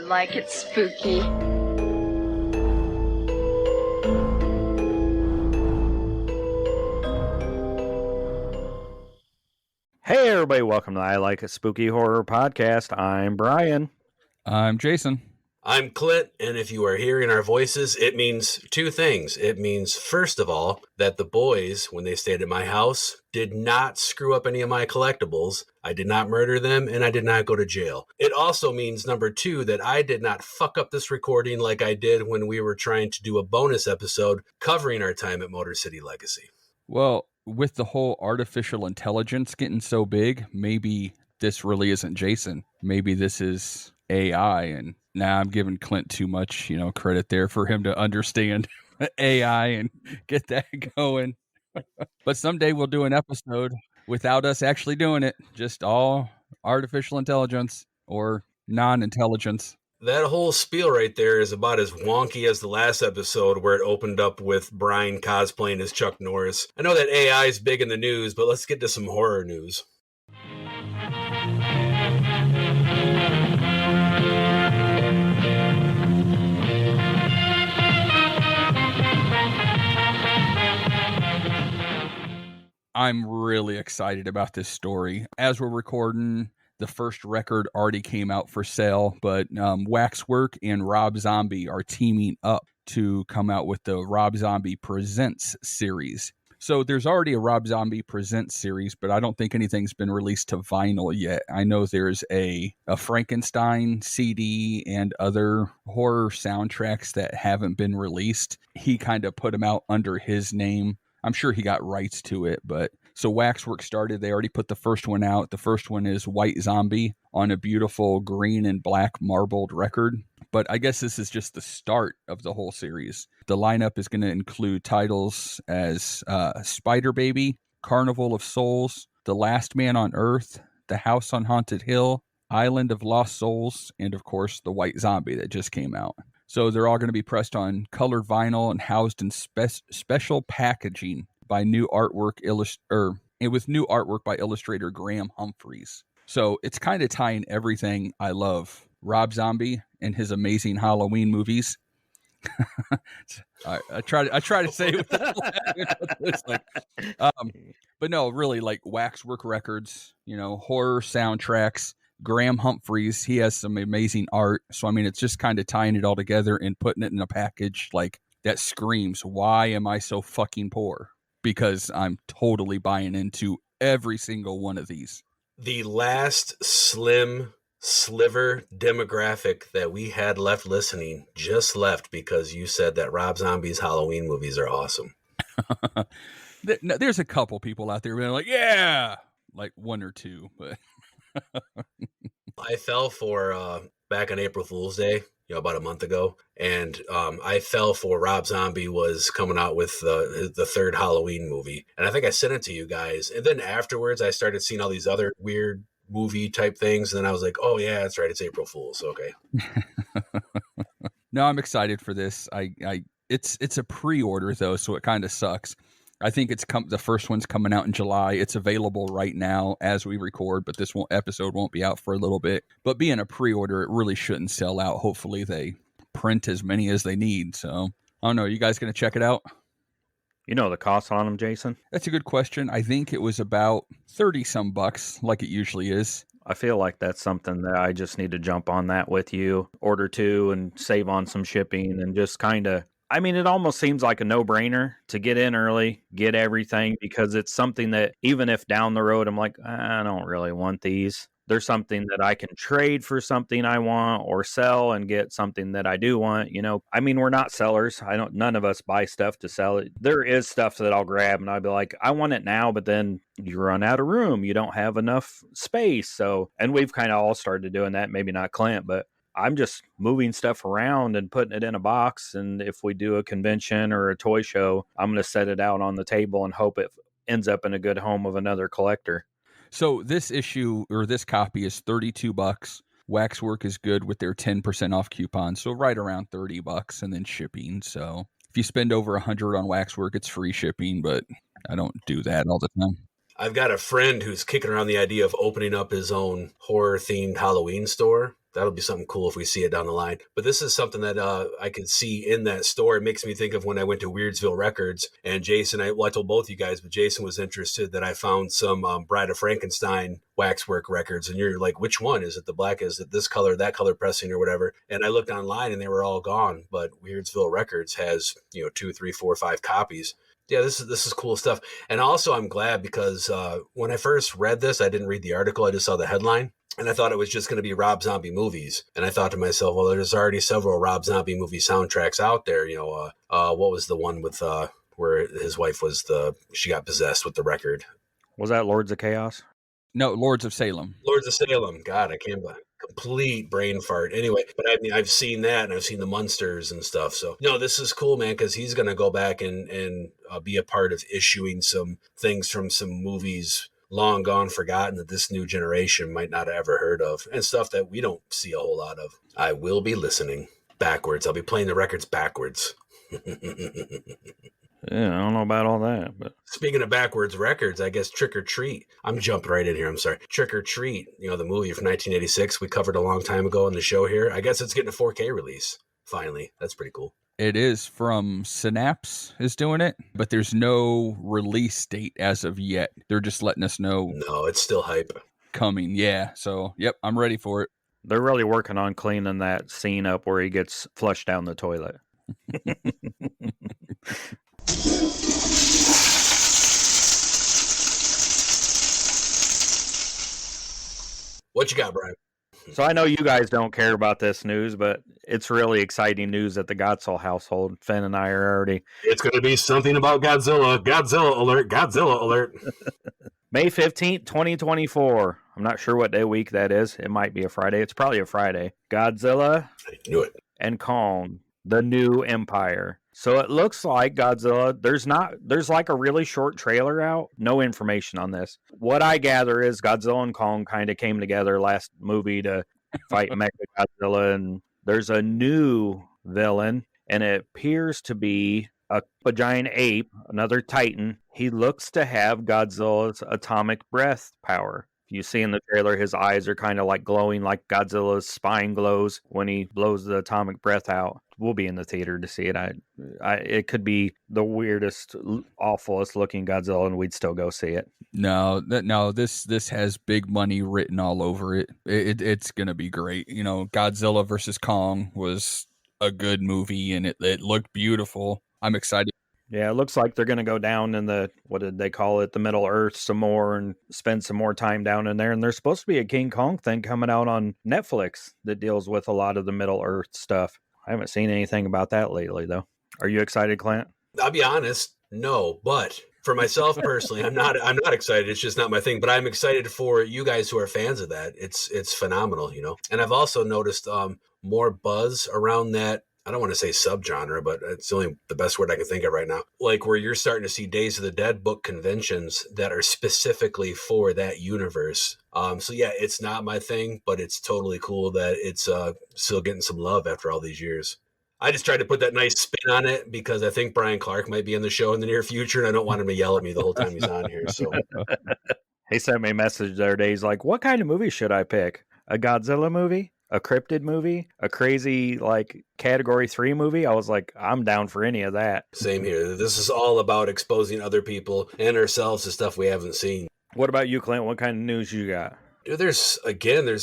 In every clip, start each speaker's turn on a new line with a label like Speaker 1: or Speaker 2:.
Speaker 1: like it spooky.
Speaker 2: Hey everybody, welcome to I Like a Spooky Horror Podcast. I'm Brian.
Speaker 3: I'm Jason.
Speaker 4: I'm Clint, and if you are hearing our voices, it means two things. It means, first of all, that the boys, when they stayed at my house, did not screw up any of my collectibles. I did not murder them, and I did not go to jail. It also means, number two, that I did not fuck up this recording like I did when we were trying to do a bonus episode covering our time at Motor City Legacy.
Speaker 3: Well, with the whole artificial intelligence getting so big, maybe this really isn't Jason. Maybe this is AI, and now I'm giving Clint too much, credit there for him to understand AI and get that going. But someday we'll do an episode without us actually doing it, just all artificial intelligence or non-intelligence.
Speaker 4: That whole spiel right there is about as wonky as the last episode where it opened up with Brian cosplaying as Chuck Norris. I know that AI is big in the news, but let's get to some horror news.
Speaker 3: I'm really excited about this story. As we're recording, the first record already came out for sale, but Waxwork and Rob Zombie are teaming up to come out with the Rob Zombie Presents series. So there's already a Rob Zombie Presents series, but I don't think anything's been released to vinyl yet. I know there's a Frankenstein CD and other horror soundtracks that haven't been released. He kind of put them out under his name. I'm sure he got rights to it, but so Waxwork started. They already put the first one out. The first one is White Zombie on a beautiful green and black marbled record. But I guess this is just the start of the whole series. The lineup is going to include titles as Spider Baby, Carnival of Souls, The Last Man on Earth, The House on Haunted Hill, Island of Lost Souls, and of course the White Zombie that just came out. So they're all going to be pressed on colored vinyl and housed in special packaging by new artwork with new artwork by illustrator Graham Humphreys. So it's kind of tying everything I love. Rob Zombie and his amazing Halloween movies. I try to say it but no, really, like Waxwork Records, horror soundtracks. Graham Humphreys, he has some amazing art. So, I mean, it's just kind of tying it all together and putting it in a package like that screams, why am I so fucking poor? Because I'm totally buying into every single one of these.
Speaker 4: The last slim sliver demographic that we had left listening just left because you said that Rob Zombie's Halloween movies are awesome.
Speaker 3: There's a couple people out there that are like, yeah, like one or two, but...
Speaker 4: I fell for back on April Fool's Day, about a month ago, and I fell for Rob Zombie was coming out with the third Halloween movie, and I think I sent it to you guys, and then afterwards I started seeing all these other weird movie type things, and then I was like, oh yeah, that's right, it's April Fool's. Okay.
Speaker 3: No, I'm excited for this. It's a pre-order though, so it kind of sucks. I think the first one's coming out in July. It's available right now as we record, but this episode won't be out for a little bit. But being a pre-order, it really shouldn't sell out. Hopefully they print as many as they need. So I don't know. You guys going to check it out?
Speaker 2: You know the cost on them, Jason?
Speaker 3: That's a good question. I think it was about 30 some bucks, like it usually is.
Speaker 2: I feel like that's something that I just need to jump on that with you, order two and save on some shipping and just kind of, I mean, it almost seems like a no-brainer to get in early, get everything, because it's something that even if down the road I'm like, I don't really want these, there's something that I can trade for something I want or sell and get something that I do want. I mean, we're not sellers. None of us buy stuff to sell it. There is stuff that I'll grab and I'll be like, I want it now, but then you run out of room. You don't have enough space. So, and we've kind of all started doing that. Maybe not Clint, but I'm just moving stuff around and putting it in a box. And if we do a convention or a toy show, I'm going to set it out on the table and hope it ends up in a good home of another collector.
Speaker 3: So this issue or this copy is $32. Waxwork is good with their 10% off coupon. So right around $30 and then shipping. So if you spend over $100 on Waxwork, it's free shipping, but I don't do that all the time.
Speaker 4: I've got a friend who's kicking around the idea of opening up his own horror-themed Halloween store. That'll be something cool if we see it down the line. But this is something that I could see in that store. It makes me think of when I went to Weirdsville Records, and Jason, I told both you guys, but Jason was interested that I found some Bride of Frankenstein waxwork records. And you're like, which one? Is it the black? Is it this color, that color pressing or whatever? And I looked online and they were all gone. But Weirdsville Records has, 2, 3, 4, 5 copies. Yeah, this is cool stuff. And also I'm glad because when I first read this, I didn't read the article. I just saw the headline. And I thought it was just going to be Rob Zombie movies. And I thought to myself, well, there's already several Rob Zombie movie soundtracks out there. What was the one with where his wife she got possessed with the record?
Speaker 2: Was that Lords of Chaos?
Speaker 3: No, Lords of Salem.
Speaker 4: Lords of Salem. God, I can't believe. Complete brain fart. Anyway, but I mean, I've seen that and I've seen the Munsters and stuff. So, no, this is cool, man, because he's going to go back and be a part of issuing some things from some movies long gone forgotten that this new generation might not have ever heard of, and stuff that we don't see a whole lot of. I will be listening backwards. I'll be playing the records backwards.
Speaker 2: Yeah, I don't know about all that, but
Speaker 4: speaking of backwards records, I guess Trick or Treat. I'm jumping right in here. I'm sorry. Trick or Treat, the movie from 1986 we covered a long time ago on the show here. I guess it's getting a 4K release. Finally. That's pretty cool.
Speaker 3: It is from Synapse is doing it, but there's no release date as of yet. They're just letting us know.
Speaker 4: No, it's still hype.
Speaker 3: Coming, yeah. So, yep, I'm ready for it.
Speaker 2: They're really working on cleaning that scene up where he gets flushed down the toilet.
Speaker 4: What you got, Brian?
Speaker 2: So I know you guys don't care about this news, but it's really exciting news at the Gotzel household. Finn and I are already...
Speaker 4: It's going to be something about Godzilla. Godzilla alert. Godzilla alert.
Speaker 2: May 15th, 2024. I'm not sure what day of week that is. It might be a Friday. It's probably a Friday. Godzilla
Speaker 4: I knew it.
Speaker 2: and Kong, the new empire. So it looks like Godzilla, there's like a really short trailer out. No information on this. What I gather is Godzilla and Kong kind of came together last movie to fight Mechagodzilla, and there's a new villain, and it appears to be a giant ape, another titan. He looks to have Godzilla's atomic breath power. You see in the trailer, his eyes are kind of like glowing like Godzilla's spine glows when he blows the atomic breath out. We'll be in the theater to see it. It could be the weirdest, awfulest looking Godzilla, and we'd still go see it.
Speaker 3: No, this has big money written all over it. It's gonna be great. Godzilla versus Kong was a good movie, and it looked beautiful. I'm excited.
Speaker 2: Yeah, it looks like they're going to go down in the, what did they call it, the Middle Earth some more and spend some more time down in there. And there's supposed to be a King Kong thing coming out on Netflix that deals with a lot of the Middle Earth stuff. I haven't seen anything about that lately, though. Are you excited, Clint?
Speaker 4: I'll be honest, no. But for myself personally, I'm not excited. It's just not my thing. But I'm excited for you guys who are fans of that. It's phenomenal, And I've also noticed more buzz around that. I don't want to say subgenre, but it's only the best word I can think of right now. Like where you're starting to see Days of the Dead book conventions that are specifically for that universe. So yeah, it's not my thing, but it's totally cool that it's still getting some love after all these years. I just tried to put that nice spin on it because I think Brian Clark might be in the show in the near future, and I don't want him to yell at me the whole time he's on here. So
Speaker 2: he sent me a message the other day. He's like, "What kind of movie should I pick? A Godzilla movie? A cryptid movie, a crazy like category 3 movie?" I was like, I'm down for any of that.
Speaker 4: Same here. This is all about exposing other people and ourselves to stuff we haven't seen.
Speaker 2: What about you, Clint? What kind of news you got?
Speaker 4: Dude, there's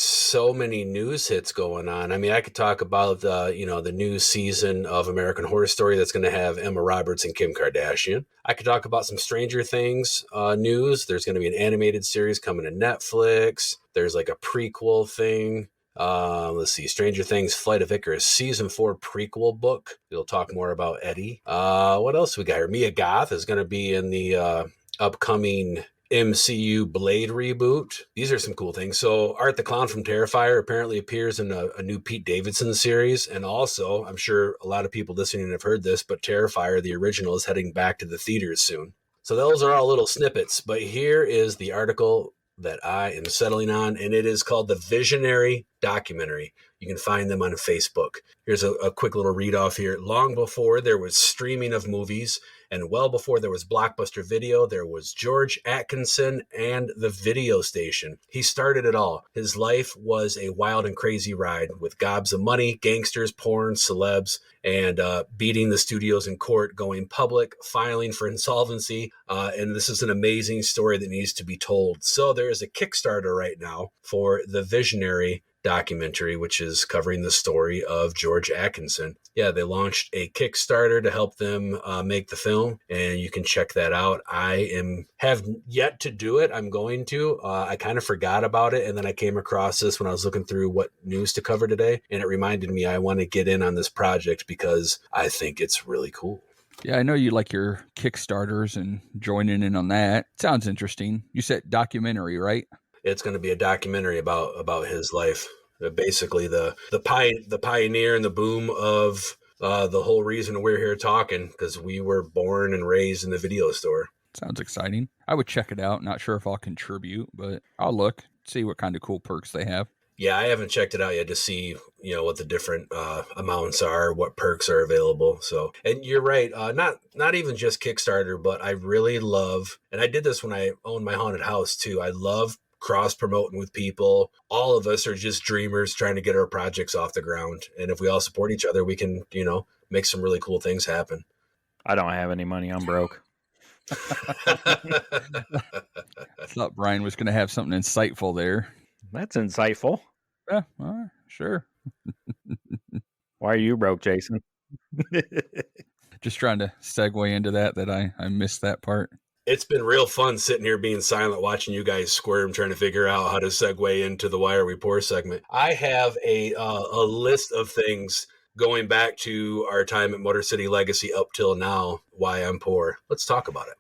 Speaker 4: so many news hits going on. I mean, I could talk about the new season of American Horror Story that's going to have Emma Roberts and Kim Kardashian. I could talk about some Stranger Things news. There's going to be an animated series coming to Netflix. There's like a prequel thing. Let's see, Stranger Things Flight of Icarus season 4 prequel book. We'll talk more about Eddie. What else we got here? Mia Goth is going to be in the upcoming MCU Blade reboot. These are some cool things. So Art the Clown from Terrifier apparently appears in a new Pete Davidson series. And also, I'm sure a lot of people listening have heard this, but Terrifier, the original, is heading back to the theaters soon. So those are all little snippets. But here is the article that I am settling on, and it is called The Visionary Documentary. You can find them on Facebook. Here's a quick little read off here. Long before there was streaming of movies And well before there was Blockbuster Video, there was George Atkinson and the video station. He started it all. His life was a wild and crazy ride with gobs of money, gangsters, porn, celebs, and beating the studios in court, going public, filing for insolvency. And this is an amazing story that needs to be told. So there is a Kickstarter right now for the Visionary documentary, which is covering the story of George Atkinson. Yeah, they launched a Kickstarter to help them make the film, and you can check that out. Have yet to do it. I'm going to. I kind of forgot about it, and then I came across this when I was looking through what news to cover today, and it reminded me I want to get in on this project because I think it's really cool.
Speaker 3: Yeah, I know you like your Kickstarters and joining in on that. Sounds interesting. You said documentary, right?
Speaker 4: It's going to be a documentary about his life. Basically, the pioneer and the boom of the whole reason we're here talking, because we were born and raised in the video store.
Speaker 3: Sounds exciting. I would check it out. Not sure if I'll contribute, but I'll look, see what kind of cool perks they have.
Speaker 4: Yeah, I haven't checked it out yet to see, what the different amounts are, what perks are available. So, and you're right, not even just Kickstarter, but I really love, and I did this when I owned my haunted house too. I love cross promoting with people. All of us are just dreamers trying to get our projects off the ground. And if we all support each other, we can, make some really cool things happen.
Speaker 2: I don't have any money. I'm broke.
Speaker 3: I thought Brian was going to have something insightful there.
Speaker 2: That's insightful.
Speaker 3: Yeah, sure.
Speaker 2: Why are you broke, Jason?
Speaker 3: Just trying to segue into that I missed that part.
Speaker 4: It's been real fun sitting here being silent, watching you guys squirm, trying to figure out how to segue into the Why Are We Poor segment. I have a list of things going back to our time at Motor City Legacy up till now, why I'm poor. Let's talk about it.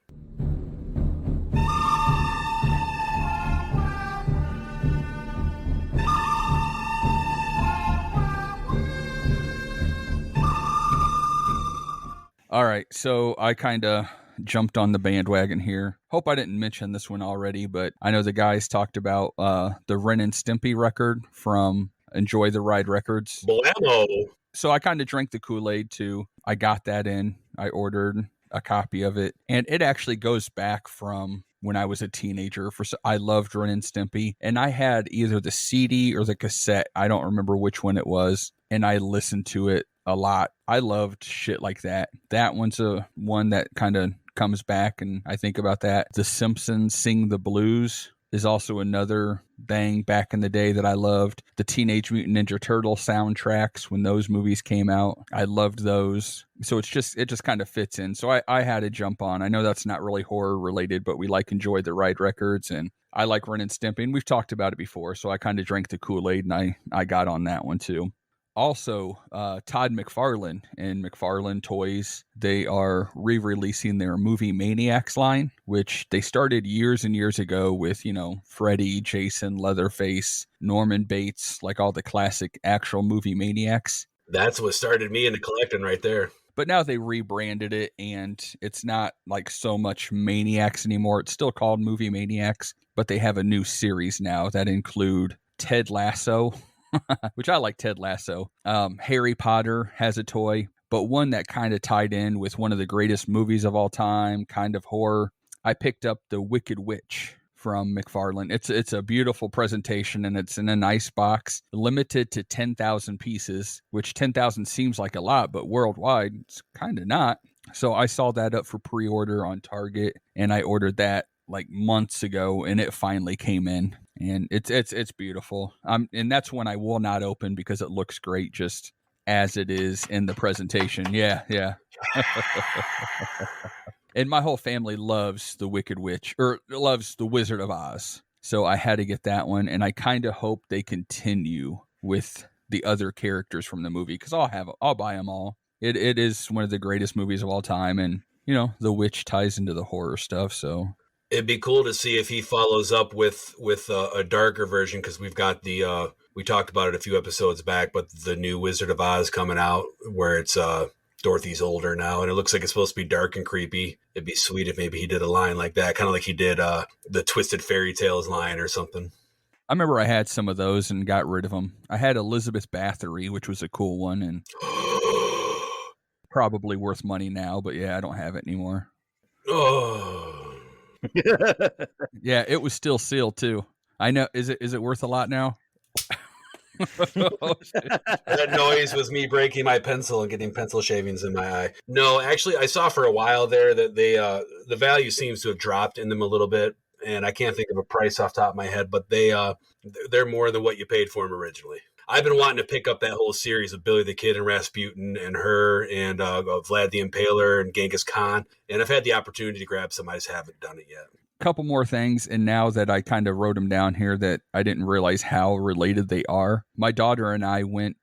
Speaker 3: All right, so I kind of jumped on the bandwagon here. Hope I didn't mention this one already, but I know the guys talked about the Ren and Stimpy record from Enjoy the Ride Records.
Speaker 4: Blammo!
Speaker 3: So I kind of drank the Kool-Aid too. I got that in. I ordered a copy of it, and it actually goes back from when I was a teenager. I loved Ren and Stimpy, and I had either the CD or the cassette. I don't remember which one it was, and I listened to it a lot. I loved shit like that. That one's one that kind of comes back, and I think about that. The Simpsons Sing the Blues is also another bang back in the day that I loved. The Teenage Mutant Ninja Turtle soundtracks, when those movies came out, I loved those. So it just kind of fits in. So I had to jump on. I know that's not really horror related, but we Enjoy the Ride Records, and I like Ren and Stimpy, and we've talked about it before. So I kind of drank the Kool-Aid, and I got on that one too. Also, Todd McFarlane and McFarlane Toys, they are re-releasing their Movie Maniacs line, which they started years and years ago with, Freddy, Jason, Leatherface, Norman Bates, like all the classic actual Movie Maniacs.
Speaker 4: That's what started me into collecting right there.
Speaker 3: But now they rebranded it, and it's not like so much Maniacs anymore. It's still called Movie Maniacs, but they have a new series now that include Ted Lasso, which I like Ted Lasso. Harry Potter has a toy, but one that kind of tied in with one of the greatest movies of all time, kind of horror. I picked up the Wicked Witch from McFarlane. It's a beautiful presentation, and it's in a nice box, limited to 10,000 pieces, which 10,000 seems like a lot, but worldwide, it's kind of not. So I saw that up for pre-order on Target, and I ordered that like months ago, and it finally came in, and it's beautiful. And that's one I will not open because it looks great just as it is in the presentation. Yeah. And my whole family loves the Wicked Witch, or loves the Wizard of Oz, so I had to get that one, and I kind of hope they continue with the other characters from the movie, because I'll buy them all. It is one of the greatest movies of all time, and the witch ties into the horror stuff, so.
Speaker 4: It'd be cool to see if he follows up with a darker version, because we've got we talked about it a few episodes back, but the new Wizard of Oz coming out, where it's Dorothy's older now, and it looks like it's supposed to be dark and creepy. It'd be sweet if maybe he did a line like that, kind of like he did the Twisted Fairy Tales line or something.
Speaker 3: I remember I had some of those and got rid of them. I had Elizabeth Bathory, which was a cool one, and Probably worth money now, but yeah, I don't have it anymore.
Speaker 4: Oh,
Speaker 3: Yeah, it was still sealed too. I know. Is it worth a lot now? Oh, shit.
Speaker 4: that noise was me breaking my pencil and getting pencil shavings in my eye. No, actually, I saw for a while there that the value seems to have dropped in them a little bit, and I can't think of a price off the top of my head, but they're more than what you paid for them originally. I've been wanting to pick up that whole series of Billy the Kid and Rasputin and her and Vlad the Impaler and Genghis Khan, and I've had the opportunity to grab some. I just haven't done it yet.
Speaker 3: Couple more things, and now that I kind of wrote them down here that I didn't realize how related they are. My daughter and I went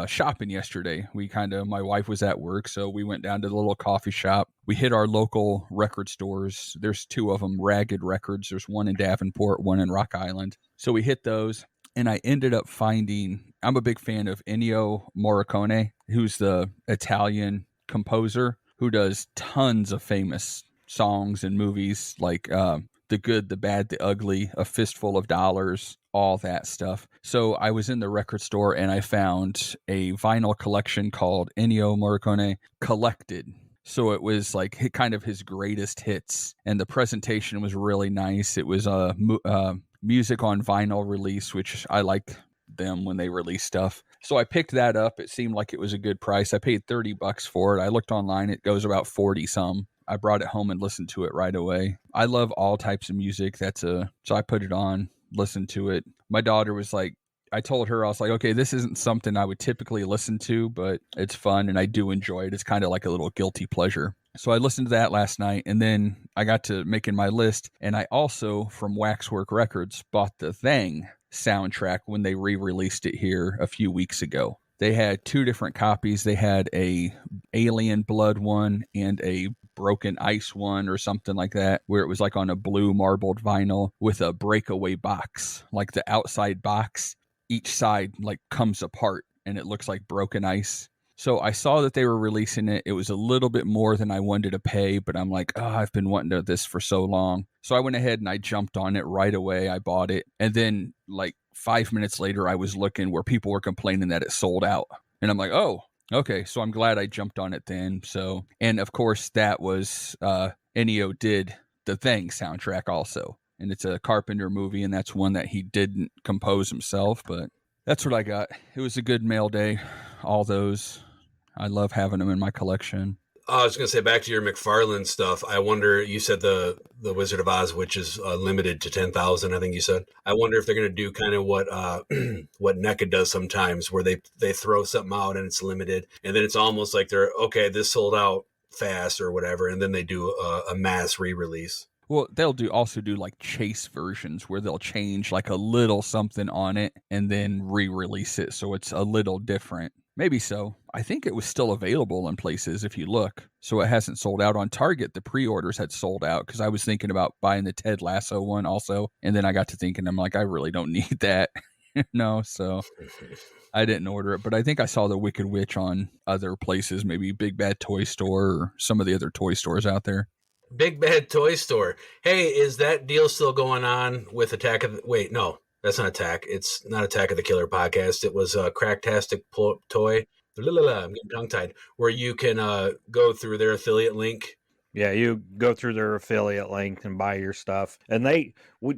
Speaker 3: shopping yesterday. My wife was at work, so we went down to the little coffee shop. We hit our local record stores. There's two of them, Ragged Records. There's one in Davenport, one in Rock Island. So we hit those, and I ended up finding, I'm a big fan of Ennio Morricone, who's the Italian composer who does tons of famous songs and movies like The Good, the Bad, the Ugly, A Fistful of Dollars, all that stuff. So I was in the record store and I found a vinyl collection called Ennio Morricone Collected. So it was like kind of his greatest hits, and the presentation was really nice. It was a music on vinyl release, which I like them when they release stuff. So I picked that up. It seemed like it was a good price. I paid $30 for it. I looked online. It goes about 40 some. I brought it home and listened to it right away. I love all types of music. So I put it on, listened to it. My daughter was like, I told her, I was like, okay, this isn't something I would typically listen to, but it's fun and I do enjoy it. It's kind of like a little guilty pleasure. So I listened to that last night, and then I got to making my list. And I also, from Waxwork Records, bought the Thing soundtrack when they re-released it here a few weeks ago. They had two different copies. They had a Alien Blood one and a Broken Ice one or something like that, where it was like on a blue marbled vinyl with a breakaway box, like the outside box, each side like comes apart and it looks like broken ice. So I saw that they were releasing it. It was a little bit more than I wanted to pay, but I'm like, oh, I've been wanting this for so long. So I went ahead and I jumped on it right away. I bought it. And then like 5 minutes later, I was looking where people were complaining that it sold out. And I'm like, oh, okay. So I'm glad I jumped on it then. So, and of course that was, Ennio did the Thing soundtrack also. And it's a Carpenter movie, and that's one that he didn't compose himself, but that's what I got. It was a good mail day. All those. I love having them in my collection.
Speaker 4: I was going to say, back to your McFarlane stuff. I wonder, you said the Wizard of Oz, which is limited to 10,000, I think you said. I wonder if they're going to do kind of what what NECA does sometimes, where they throw something out and it's limited, and then it's almost like they're, okay, this sold out fast or whatever, and then they do a mass re-release.
Speaker 3: Well, they'll also do like chase versions where they'll change like a little something on it and then re-release it, so it's a little different. Maybe so. I think it was still available in places if you look. So it hasn't sold out. On Target, the pre-orders had sold out because I was thinking about buying the Ted Lasso one also. And then I got to thinking, I'm like, I really don't need that. No, so I didn't order it. But I think I saw the Wicked Witch on other places, maybe Big Bad Toy Store or some of the other toy stores out there.
Speaker 4: Big Bad Toy Store. Hey, is that deal still going on with Attack of the... Wait, no. That's not Attack. It's not Attack of the Killer podcast. It was Cracktastic Toy. I'm getting tongue-tied. Where you can go through their affiliate link.
Speaker 2: Yeah, you go through their affiliate link and buy your stuff. And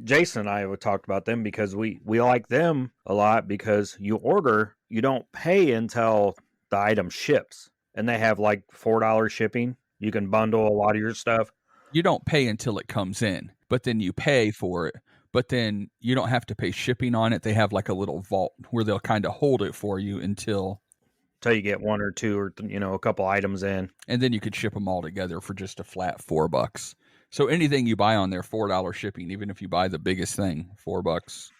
Speaker 2: Jason and I have talked about them because we like them a lot because you order, you don't pay until the item ships. And they have like $4 shipping. You can bundle a lot of your stuff.
Speaker 3: You don't pay until it comes in, but then you pay for it. But then you don't have to pay shipping on it. They have like a little vault where they'll kind of hold it for you until
Speaker 2: you get one or two or a couple items in,
Speaker 3: and then you could ship them all together for just a flat $4. So anything you buy on there, $4 shipping. Even if you buy the biggest thing, $4.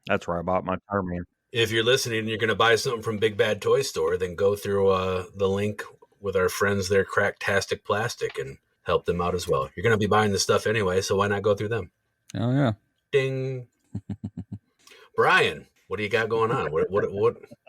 Speaker 2: That's where I bought my Tarman.
Speaker 4: If you're listening and you're going to buy something from Big Bad Toy Store, then go through the link with our friends there, Cracktastic Plastic, and help them out as well. You're going to be buying this stuff anyway, so why not go through them?
Speaker 3: Oh yeah.
Speaker 4: Ding. Brian, what do you got going on? What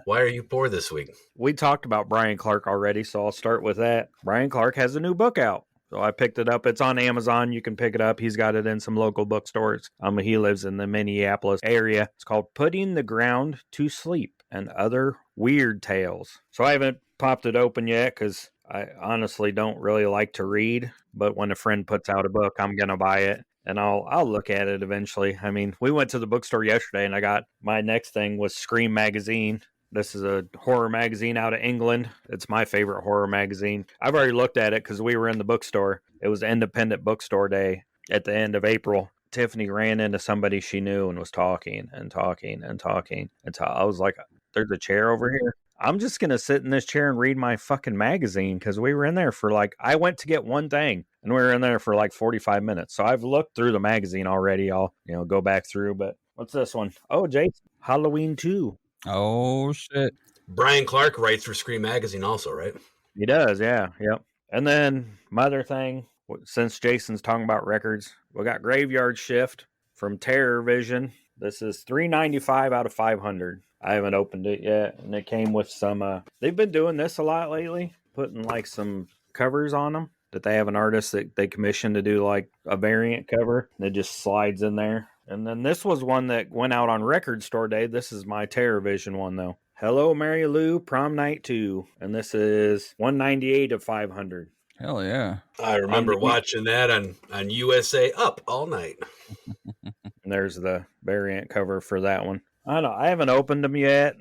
Speaker 4: why are you poor this week?
Speaker 2: We talked about Brian Clark already, so I'll start with that. Brian Clark has a new book out. So I picked it up. It's on Amazon. You can pick it up. He's got it in some local bookstores. He lives in the Minneapolis area. It's called Putting the Ground to Sleep and Other Weird Tales. So I haven't popped it open yet because I honestly don't really like to read. But when a friend puts out a book, I'm gonna buy it and I'll look at it eventually. I mean, we went to the bookstore yesterday and I got my next thing was Scream magazine. This is a horror magazine out of England. It's my favorite horror magazine. I've already looked at it because we were in the bookstore. It was Independent Bookstore Day at the end of April. Tiffany ran into somebody she knew and was talking and talking and talking. I was like, there's a chair over here. I'm just going to sit in this chair and read my fucking magazine because we were in there for like, I went to get one thing and we were in there for like 45 minutes. So I've looked through the magazine already. I'll, go back through. But what's this one? Oh, Jason, Halloween 2.
Speaker 3: Oh, shit.
Speaker 4: Brian Clark writes for Scream Magazine also, right?
Speaker 2: He does, yeah, yep. And then my other thing, since Jason's talking about records, we got Graveyard Shift from Terror Vision. This is $3.95 out of 500. I haven't opened it yet, and it came with some. They've been doing this a lot lately, putting like some covers on them. That they have an artist that they commissioned to do like a variant cover, and it just slides in there. And then this was one that went out on Record Store Day. This is my Terror Vision one though. Hello, Mary Lou, Prom Night 2. And this is $198 of 500.
Speaker 3: Hell yeah.
Speaker 4: I remember watching that on USA Up all night.
Speaker 2: And there's the variant cover for that one. I don't know. I haven't opened them yet.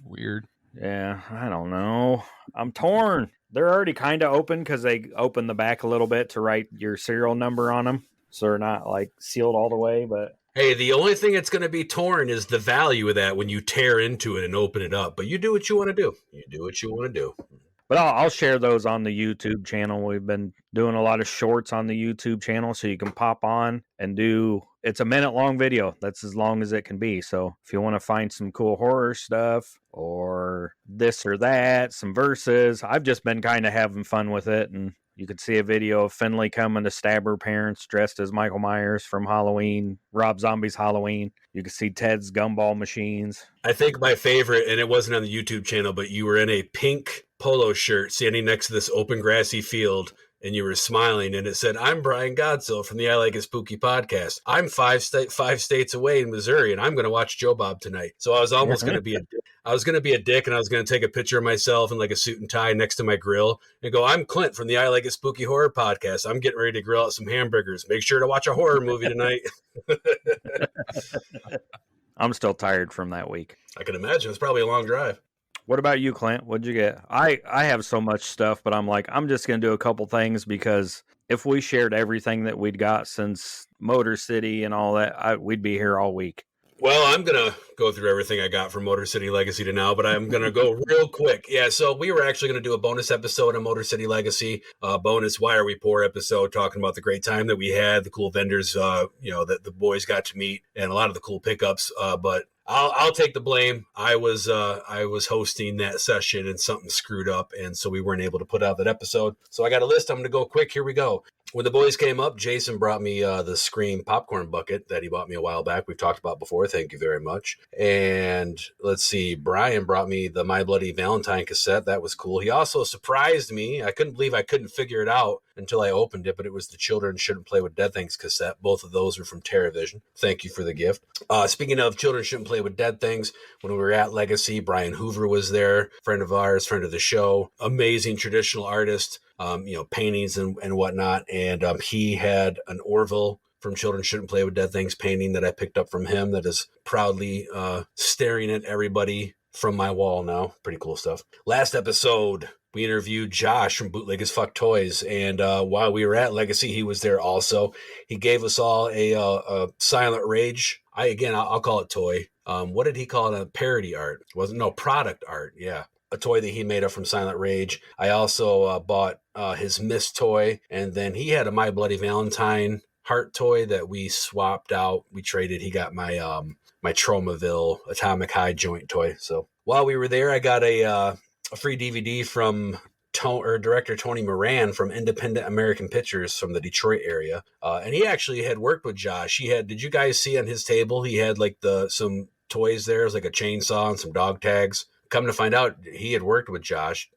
Speaker 3: Weird.
Speaker 2: Yeah, I don't know. I'm torn. They're already kind of open because they open the back a little bit to write your serial number on them. So they're not like sealed all the way, but...
Speaker 4: Hey, the only thing that's going to be torn is the value of that when you tear into it and open it up. But you do what you want to do. You do what you want to do.
Speaker 2: But I'll share those on the YouTube channel. We've been doing a lot of shorts on the YouTube channel, so you can pop on and do... It's a minute-long video. That's as long as it can be. So if you want to find some cool horror stuff or this or that, some verses, I've just been kind of having fun with it. And you could see a video of Finley coming to stab her parents dressed as Michael Myers from Halloween, Rob Zombie's Halloween. You could see Ted's gumball machines.
Speaker 4: I think my favorite, and it wasn't on the YouTube channel, but you were in a pink polo shirt standing next to this open grassy field, and you were smiling, and it said, "I'm Brian Godsill from the I Like It Spooky podcast. I'm five states away in Missouri, and I'm going to watch Joe Bob tonight." So I was almost going to be I was going to be a dick, and I was going to take a picture of myself in like a suit and tie next to my grill and go, "I'm Clint from the I Like It Spooky horror podcast. I'm getting ready to grill out some hamburgers. Make sure to watch a horror movie tonight."
Speaker 2: I'm still tired from that week.
Speaker 4: I can imagine. It's probably a long drive.
Speaker 2: What about you, Clint? What'd you get? I have so much stuff, but I'm like, I'm just going to do a couple things because if we shared everything that we'd got since Motor City and all that, we'd be here all week.
Speaker 4: Well, I'm going to go through everything I got from Motor City Legacy to now, but I'm going to go real quick. Yeah, so we were actually going to do a bonus episode on Motor City Legacy, bonus Why Are We Poor episode, talking about the great time that we had, the cool vendors, that the boys got to meet, and a lot of the cool pickups. But I'll take the blame. I was hosting that session and something screwed up, and so we weren't able to put out that episode. So I got a list. I'm going to go quick. Here we go. When the boys came up, Jason brought me the Scream popcorn bucket that he bought me a while back. We've talked about before. Thank you very much. And let's see, Brian brought me the My Bloody Valentine cassette. That was cool. He also surprised me. I couldn't believe I couldn't figure it out until I opened it, but it was the Children Shouldn't Play with Dead Things cassette. Both of those are from TerraVision. Thank you for the gift. Speaking of Children Shouldn't Play with Dead Things, when we were at Legacy, Brian Hoover was there, friend of ours, friend of the show, amazing traditional artist. Paintings and whatnot. And he had an Orville from Children Shouldn't Play with Dead Things painting that I picked up from him that is proudly staring at everybody from my wall now. Pretty cool stuff. Last episode, we interviewed Josh from Bootleg as Fuck Toys. And while we were at Legacy, he was there also. He gave us all a Silent Rage. I'll call it toy. What did he call it? A parody art. Product art. Yeah. A toy that he made up from Silent Rage. I also bought his Mist toy, and then he had a My Bloody Valentine heart toy that we swapped out. We traded. He got my my Tromaville Atomic High joint toy. So while we were there, I got a free DVD from director Tony Moran from Independent American Pictures from the Detroit area, and he actually had worked with Josh. Did you guys see on his table? He had like some toys there. It was like a chainsaw and some dog tags. Come to find out, he had worked with Josh.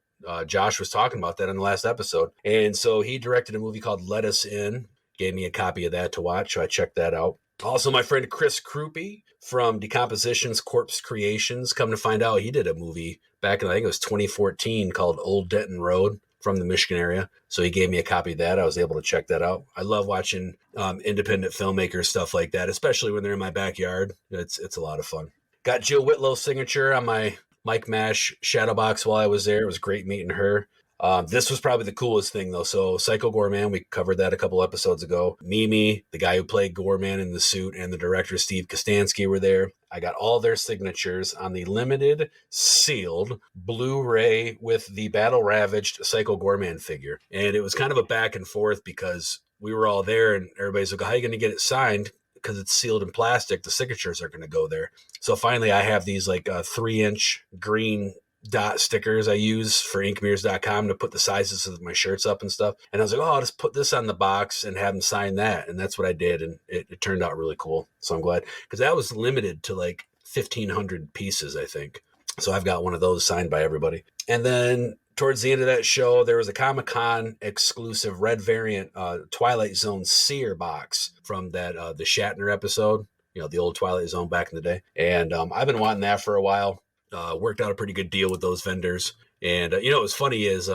Speaker 4: Josh was talking about that in the last episode. And so he directed a movie called Let Us In, gave me a copy of that to watch. So I checked that out. Also, my friend Chris Krupe from Decomposition's Corpse Creations. Come to find out, he did a movie back in, I think it was 2014, called Old Denton Road, from the Michigan area. So he gave me a copy of that. I was able to check that out. I love watching independent filmmakers, stuff like that, especially when they're in my backyard. It's a lot of fun. Got Jill Whitlow's signature on my Mike Mash shadow box while I was there. It was great meeting her. This was probably the coolest thing, though. So Psycho Gorman, we covered that a couple episodes ago. Mimi, the guy who played Gorman in the suit, and the director Steve Kostansky were there. I got all their signatures on the limited sealed Blu-ray with the battle-ravaged Psycho Gorman figure. And it was kind of a back and forth because we were all there, and everybody's like, how are you going to get it signed? Because it's sealed in plastic, the signatures are going to go there. So finally, I have these like 3-inch green dot stickers I use for inkmirrors.com to put the sizes of my shirts up and stuff. And I was like, oh, I'll just put this on the box and have them sign that. And that's what I did. And it turned out really cool. So I'm glad, because that was limited to like 1,500 pieces, I think. So I've got one of those signed by everybody. And then towards the end of that show, there was a Comic-Con exclusive red variant Twilight Zone Seer box from that the Shatner episode, the old Twilight Zone back in the day. And I've been wanting that for a while. Worked out a pretty good deal with those vendors. And, what was funny is,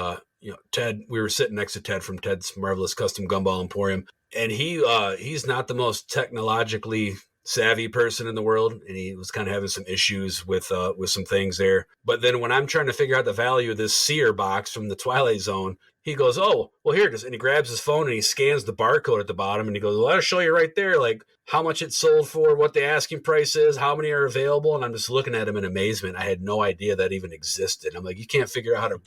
Speaker 4: Ted, we were sitting next to Ted from Ted's Marvelous Custom Gumball Emporium. And he's not the most technologically savvy person in the world. And he was kind of having some issues with some things there. But then when I'm trying to figure out the value of this Seer box from the Twilight Zone, he goes, oh, well, here it is. And he grabs his phone and he scans the barcode at the bottom. And he goes, well, I'll show you right there, like how much it sold for, what the asking price is, how many are available. And I'm just looking at him in amazement. I had no idea that even existed. I'm like, you can't figure out how to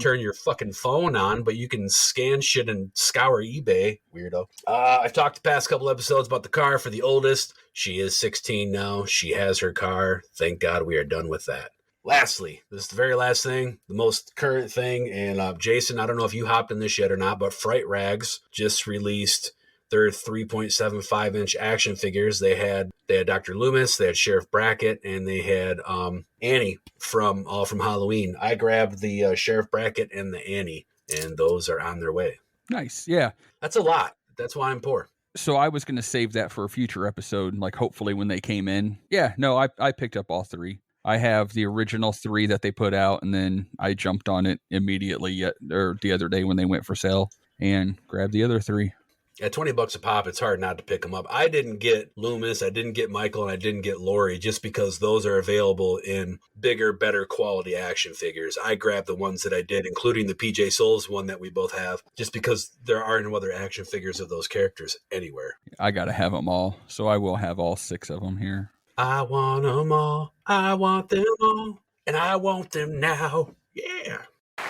Speaker 4: turn your fucking phone on, but you can scan shit and scour eBay. Weirdo. I've talked the past couple episodes about the car for the oldest. She is 16 now. She has her car. Thank God we are done with that. Lastly, this is the very last thing, the most current thing. And Jason, I don't know if you hopped in this yet or not, but Fright Rags just released their 3.75-inch action figures. They had Dr. Loomis, they had Sheriff Brackett, and they had Annie from Halloween. I grabbed the Sheriff Brackett and the Annie, and those are on their way.
Speaker 3: Nice. Yeah.
Speaker 4: That's a lot. That's why I'm poor.
Speaker 3: So I was going to save that for a future episode, like hopefully when they came in. Yeah, no, I picked up all three. I have the original 3 that they put out, and then I jumped on it immediately the other day when they went for sale and grabbed the other 3.
Speaker 4: At $20 a pop, it's hard not to pick them up. I didn't get Loomis, I didn't get Michael, and I didn't get Lori just because those are available in bigger, better quality action figures. I grabbed the ones that I did, including the PJ Souls one that we both have, just because there are no other action figures of those characters anywhere.
Speaker 3: I got to have them all, so I will have all 6 of them here.
Speaker 4: I want them all. I want them all. And I want them now. Yeah.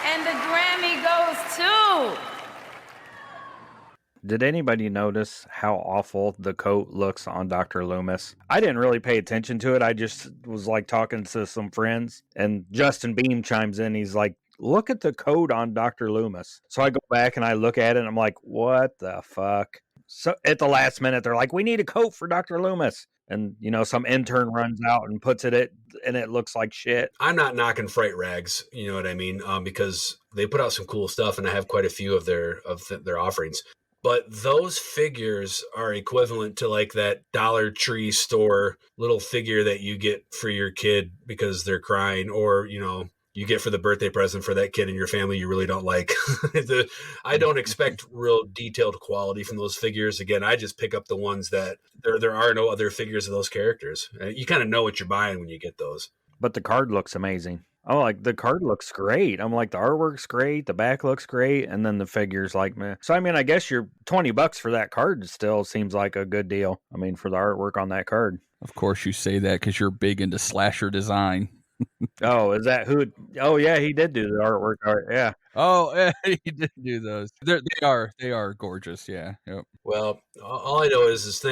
Speaker 1: And the Grammy goes to...
Speaker 2: Did anybody notice how awful the coat looks on Dr. Loomis? I didn't really pay attention to it. I just was like talking to some friends, and Justin Beam chimes in. He's like, look at the coat on Dr. Loomis. So I go back and I look at it and I'm like, what the fuck? So at the last minute, they're like, we need a coat for Dr. Loomis. And, some intern runs out and puts it and it looks like shit.
Speaker 4: I'm not knocking Fright Rags, you know what I mean? Because they put out some cool stuff, and I have quite a few of their offerings. But those figures are equivalent to like that Dollar Tree store little figure that you get for your kid because they're crying, or, you get for the birthday present for that kid in your family you really don't like. I don't expect real detailed quality from those figures. Again, I just pick up the ones that there are no other figures of those characters. You kind of know what you're buying when you get those.
Speaker 2: But the card looks amazing. I'm like, the card looks great. I'm like, the artwork's great. The back looks great. And then the figure's like, meh. So, I mean, I guess your $20 for that card still seems like a good deal. I mean, for the artwork on that card.
Speaker 3: Of course you say that because you're big into slasher design.
Speaker 2: Oh, is that who? Oh, yeah, he did do the artwork. Art, yeah.
Speaker 3: Oh, yeah, he did do those. They are gorgeous. Yeah. Yep.
Speaker 4: Well, all I know is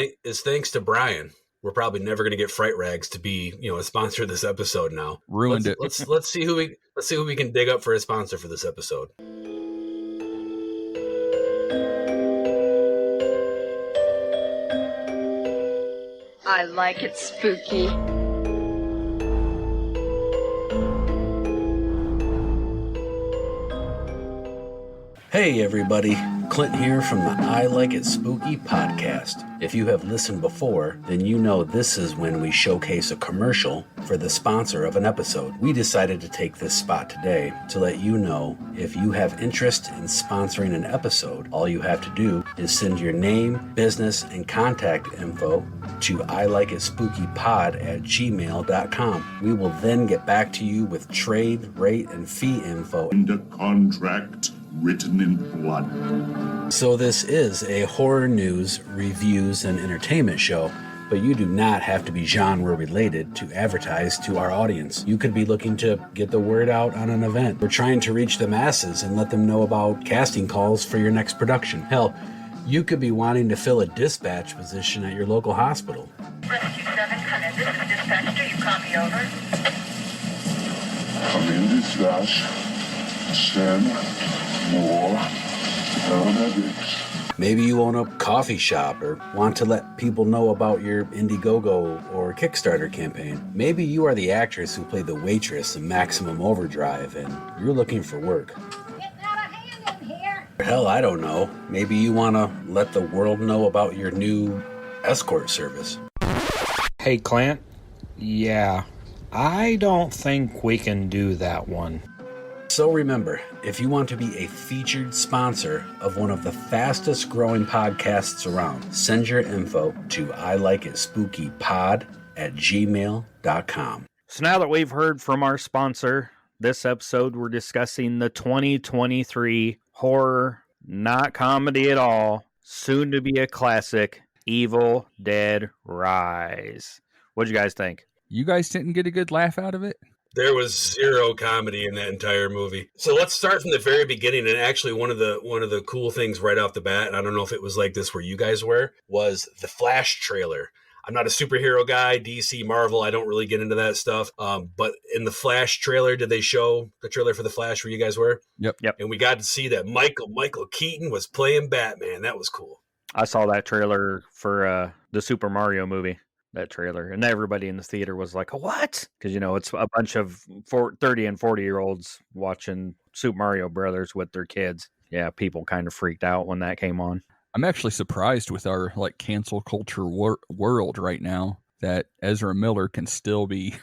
Speaker 4: thanks to Brian, we're probably never going to get Fright Rags to be, a sponsor of this episode now.
Speaker 3: Ruined it.
Speaker 4: Let's see who we can dig up for a sponsor for this episode.
Speaker 1: I like it spooky.
Speaker 4: Hey everybody, Clint here from the I Like It Spooky podcast. If you have listened before, then you know this is when we showcase a commercial for the sponsor of an episode. We decided to take this spot today to let you know if you have interest in sponsoring an episode, all you have to do is send your name, business, and contact info to ilikeitspookypod@gmail.com. We will then get back to you with trade, rate, and fee info.
Speaker 5: And a contract written in blood.
Speaker 4: So this is a horror news, reviews, and entertainment show, but you do not have to be genre related to advertise to our audience. You could be looking to get the word out on an event. We're trying to reach the masses and let them know about casting calls for your next production. Hell, you could be wanting to fill a dispatch position at your local hospital.
Speaker 6: Rescue 7, come in. This is dispatch. Do you copy over?
Speaker 5: Come in dispatch. Send more paramedics.
Speaker 4: Maybe you own a coffee shop or want to let people know about your Indiegogo or Kickstarter campaign. Maybe you are the actress who played the waitress in Maximum Overdrive and you're looking for work.
Speaker 6: Getting out of hand in here.
Speaker 4: Hell, I don't know. Maybe you want to let the world know about your new escort service.
Speaker 2: Hey, Clint. Yeah, I don't think we can do that one.
Speaker 4: So remember, if you want to be a featured sponsor of one of the fastest growing podcasts around, send your info to ilikeitspookypod@gmail.com.
Speaker 2: So now that we've heard from our sponsor, this episode we're discussing the 2023 horror, not comedy at all, soon to be a classic, Evil Dead Rise. What'd you guys think?
Speaker 3: You guys didn't get a good laugh out of it?
Speaker 4: There was zero comedy in that entire movie. So let's start from the very beginning. And actually, one of the cool things right off the bat, and I don't know if it was like this where you guys were, was the Flash trailer. I'm not a superhero guy, DC, Marvel. I don't really get into that stuff. But in the Flash trailer, did they show the trailer for the Flash where you guys were?
Speaker 3: Yep.
Speaker 4: And we got to see that Michael Keaton was playing Batman. That was cool.
Speaker 2: I saw that trailer for the Super Mario movie. That trailer, and everybody in the theater was like, what? Because it's a bunch of 30 and 40-year-olds watching Super Mario Brothers with their kids. Yeah, people kind of freaked out when that came on.
Speaker 3: I'm actually surprised with our cancel culture world right now that Ezra Miller can still be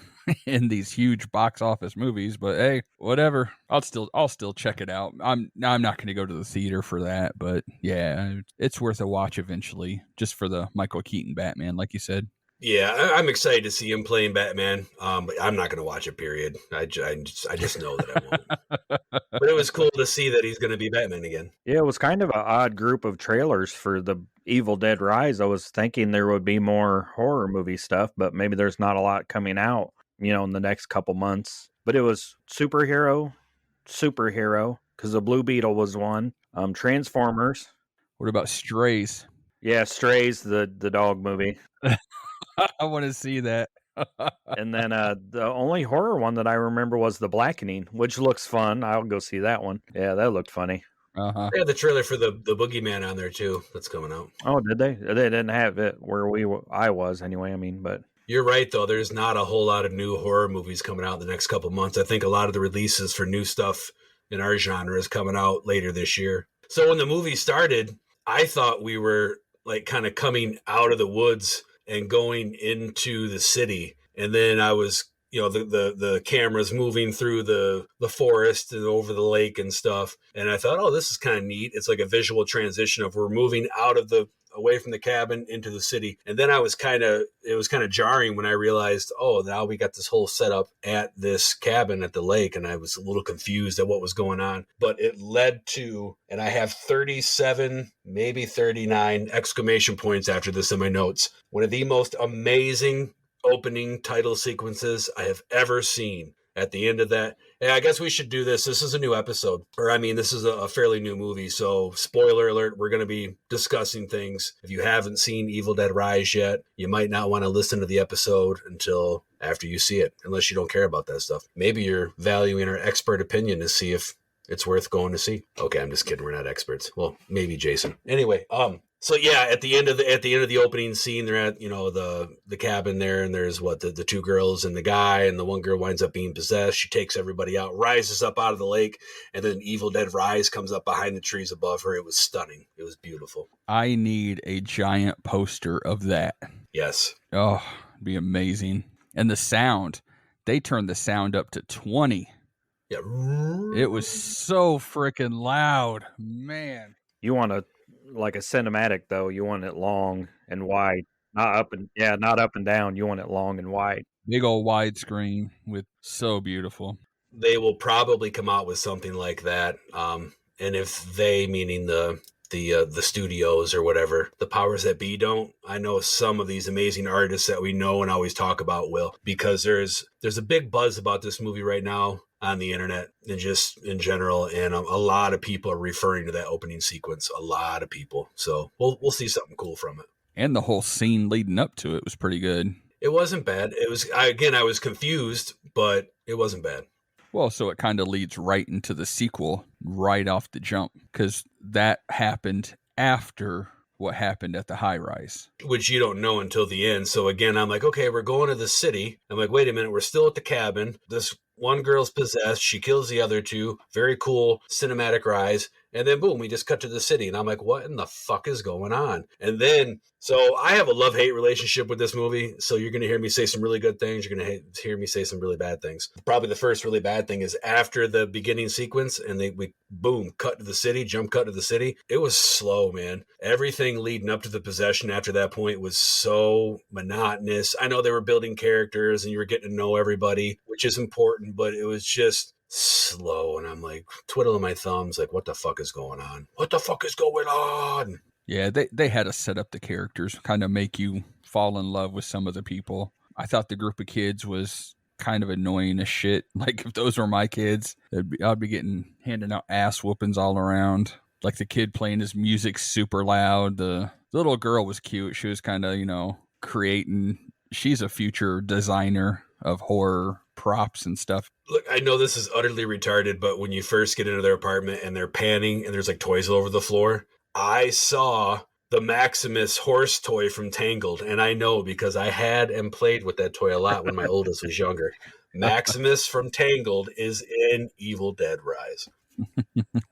Speaker 3: in these huge box office movies, but hey, whatever. I'll still check it out. I'm not going to go to the theater for that, but yeah, it's worth a watch eventually, just for the Michael Keaton Batman, like you said.
Speaker 4: Yeah, I'm excited to see him playing Batman. But I'm not going to watch it, period. I just know that I won't. But it was cool to see that he's going to be Batman again.
Speaker 2: Yeah, it was kind of an odd group of trailers for the Evil Dead Rise. I was thinking there would be more horror movie stuff, but maybe there's not a lot coming out, in the next couple months. But it was superhero, because the Blue Beetle was one. Transformers.
Speaker 3: What about Strays?
Speaker 2: Yeah, Strays, the dog movie.
Speaker 3: I want to see that.
Speaker 2: And then the only horror one that I remember was The Blackening, which looks fun. I'll go see that one. Yeah, that looked funny.
Speaker 3: Uh-huh.
Speaker 4: They had the trailer for the Boogeyman on there too. That's coming out.
Speaker 2: Oh, did they? They didn't have it where I was anyway. But
Speaker 4: you're right though. There's not a whole lot of new horror movies coming out in the next couple months. I think a lot of the releases for new stuff in our genre is coming out later this year. So when the movie started, I thought we were kind of coming out of the woods and going into the city. And then I was, the cameras moving through the forest and over the lake and stuff. And I thought, oh, this is kind of neat. It's like a visual transition of we're moving away from the cabin into the city. And then it was kind of jarring when I realized, oh, now we got this whole setup at this cabin at the lake. And I was a little confused at what was going on, but it led to, and I have 37, maybe 39 exclamation points after this in my notes. One of the most amazing opening title sequences I have ever seen. At the end of that, hey, I guess we should do this. This is a new episode, this is a fairly new movie. So spoiler alert, we're going to be discussing things. If you haven't seen Evil Dead Rise yet, you might not want to listen to the episode until after you see it, unless you don't care about that stuff. Maybe you're valuing our expert opinion to see if it's worth going to see. Okay, I'm just kidding. We're not experts. Well, maybe Jason. Anyway, So yeah, at the end of the opening scene, they're at the cabin there, and there's the two girls and the guy, and the one girl winds up being possessed. She takes everybody out, rises up out of the lake, and then Evil Dead Rise comes up behind the trees above her. It was stunning. It was beautiful.
Speaker 3: I need a giant poster of that.
Speaker 4: Yes.
Speaker 3: Oh, it'd be amazing. And the sound, they turned the sound up to 20.
Speaker 4: Yeah.
Speaker 3: It was so freaking loud, man.
Speaker 2: You want like a cinematic though. You want it long and wide, not up and down. You want it long and wide.
Speaker 3: Big old widescreen with so beautiful.
Speaker 4: They will probably come out with something like that. And if they, meaning the studios or whatever, the powers that be don't, I know some of these amazing artists that we know and always talk about will, because there's a big buzz about this movie right now on the internet and just in general, and a lot of people are referring to that opening sequence. A lot of people, so we'll see something cool from it.
Speaker 3: And the whole scene leading up to it was pretty good.
Speaker 4: It wasn't bad. It was, I was confused, but it wasn't bad.
Speaker 3: Well, so it kind of leads right into the sequel right off the jump, because that happened after what happened at the high rise,
Speaker 4: which you don't know until the end. So again, I'm like, okay, we're going to the city. I'm like, wait a minute, we're still at the cabin. This one girl's possessed. She kills the other two. Very cool cinematic rise. And then boom, we just cut to the city. And I'm like, what in the fuck is going on? And then, so I have a love-hate relationship with this movie. So you're going to hear me say some really good things. You're going to hear me say some really bad things. Probably the first really bad thing is after the beginning sequence and we boom, cut to the city, jump cut to the city. It was slow, man. Everything leading up to the possession after that point was so monotonous. I know they were building characters and you were getting to know everybody, which is important, but it was just slow. And I'm like twiddling my thumbs like, what the fuck is going on? What the fuck is going on?
Speaker 3: Yeah, they had to set up the characters, kind of make you fall in love with some of the people. I thought the group of kids was kind of annoying as shit. Like if those were my kids, I'd be handing out ass whoopings all around. Like the kid playing his music super loud. The little girl was cute. She was kind of, creating. She's a future designer of horror props and stuff.
Speaker 4: Look, I know this is utterly retarded, but when you first get into their apartment and they're panning and there's like toys all over the floor, I saw the Maximus horse toy from Tangled, and I know because I had and played with that toy a lot when my oldest was younger. Maximus from Tangled is in Evil Dead Rise.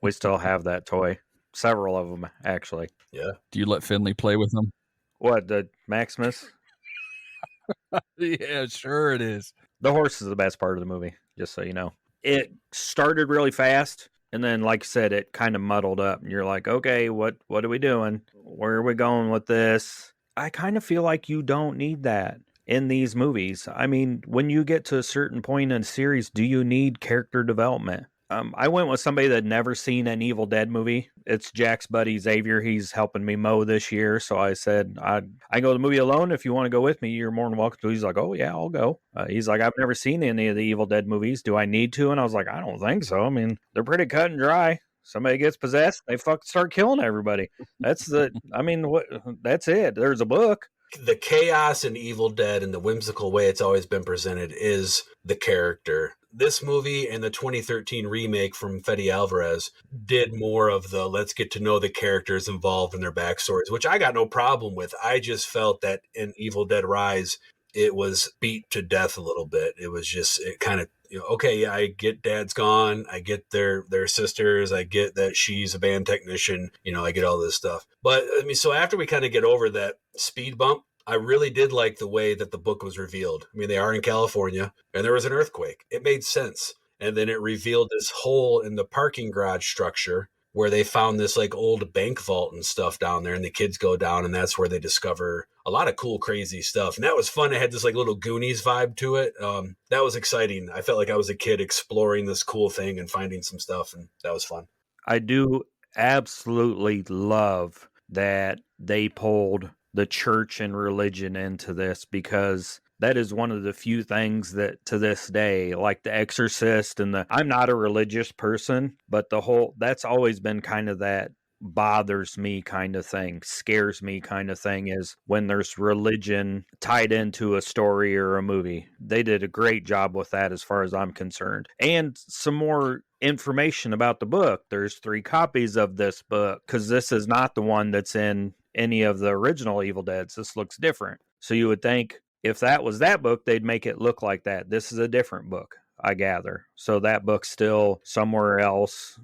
Speaker 2: We still have that toy. Several of them, actually.
Speaker 4: Yeah.
Speaker 3: Do you let Finley play with them?
Speaker 2: What, the Maximus?
Speaker 3: Yeah, sure it is.
Speaker 2: The horse is the best part of the movie, just so you know. It started really fast, and then, like I said, it kind of muddled up. And you're like, okay, what are we doing? Where are we going with this? I kind of feel like you don't need that in these movies. I mean, when you get to a certain point in a series, do you need character development? I went with somebody that had never seen an Evil Dead movie. It's Jack's buddy Xavier. He's helping me mow this year. So I said, I go to the movie alone. If you want to go with me, you're more than welcome to. He's like, oh, yeah, I'll go. He's like, I've never seen any of the Evil Dead movies. Do I need to? And I was like, I don't think so. I mean, they're pretty cut and dry. Somebody gets possessed, they start killing everybody. That's that's it. There's a book.
Speaker 4: The chaos in Evil Dead and the whimsical way it's always been presented is the character. This movie and the 2013 remake from Fede Alvarez did more of the let's get to know the characters involved in their backstories, which I got no problem with. I just felt that in Evil Dead Rise, it was beat to death a little bit. It was just, it kind of, okay, yeah, I get dad's gone. I get their sisters. I get that she's a band technician. I get all this stuff. But I mean, so after we kind of get over that speed bump, I really did like the way that the book was revealed. I mean, they are in California and there was an earthquake. It made sense. And then it revealed this hole in the parking garage structure where they found this like old bank vault and stuff down there, and the kids go down and that's where they discover a lot of cool, crazy stuff. And that was fun. It had this like little Goonies vibe to it. That was exciting. I felt like I was a kid exploring this cool thing and finding some stuff, and that was fun.
Speaker 2: I do absolutely love that they pulled the church and religion into this, because that is one of the few things that to this day, like The Exorcist and I'm not a religious person, but that's always been kind of that bothers me kind of thing, scares me kind of thing, is when there's religion tied into a story or a movie. They did a great job with that as far as I'm concerned. And some more information about the book. There's 3 copies of this book, because this is not the one that's in any of the original Evil Deads. This looks different. So you would think if that was that book, they'd make it look like that. This is a different book, I gather. So that book's still somewhere else,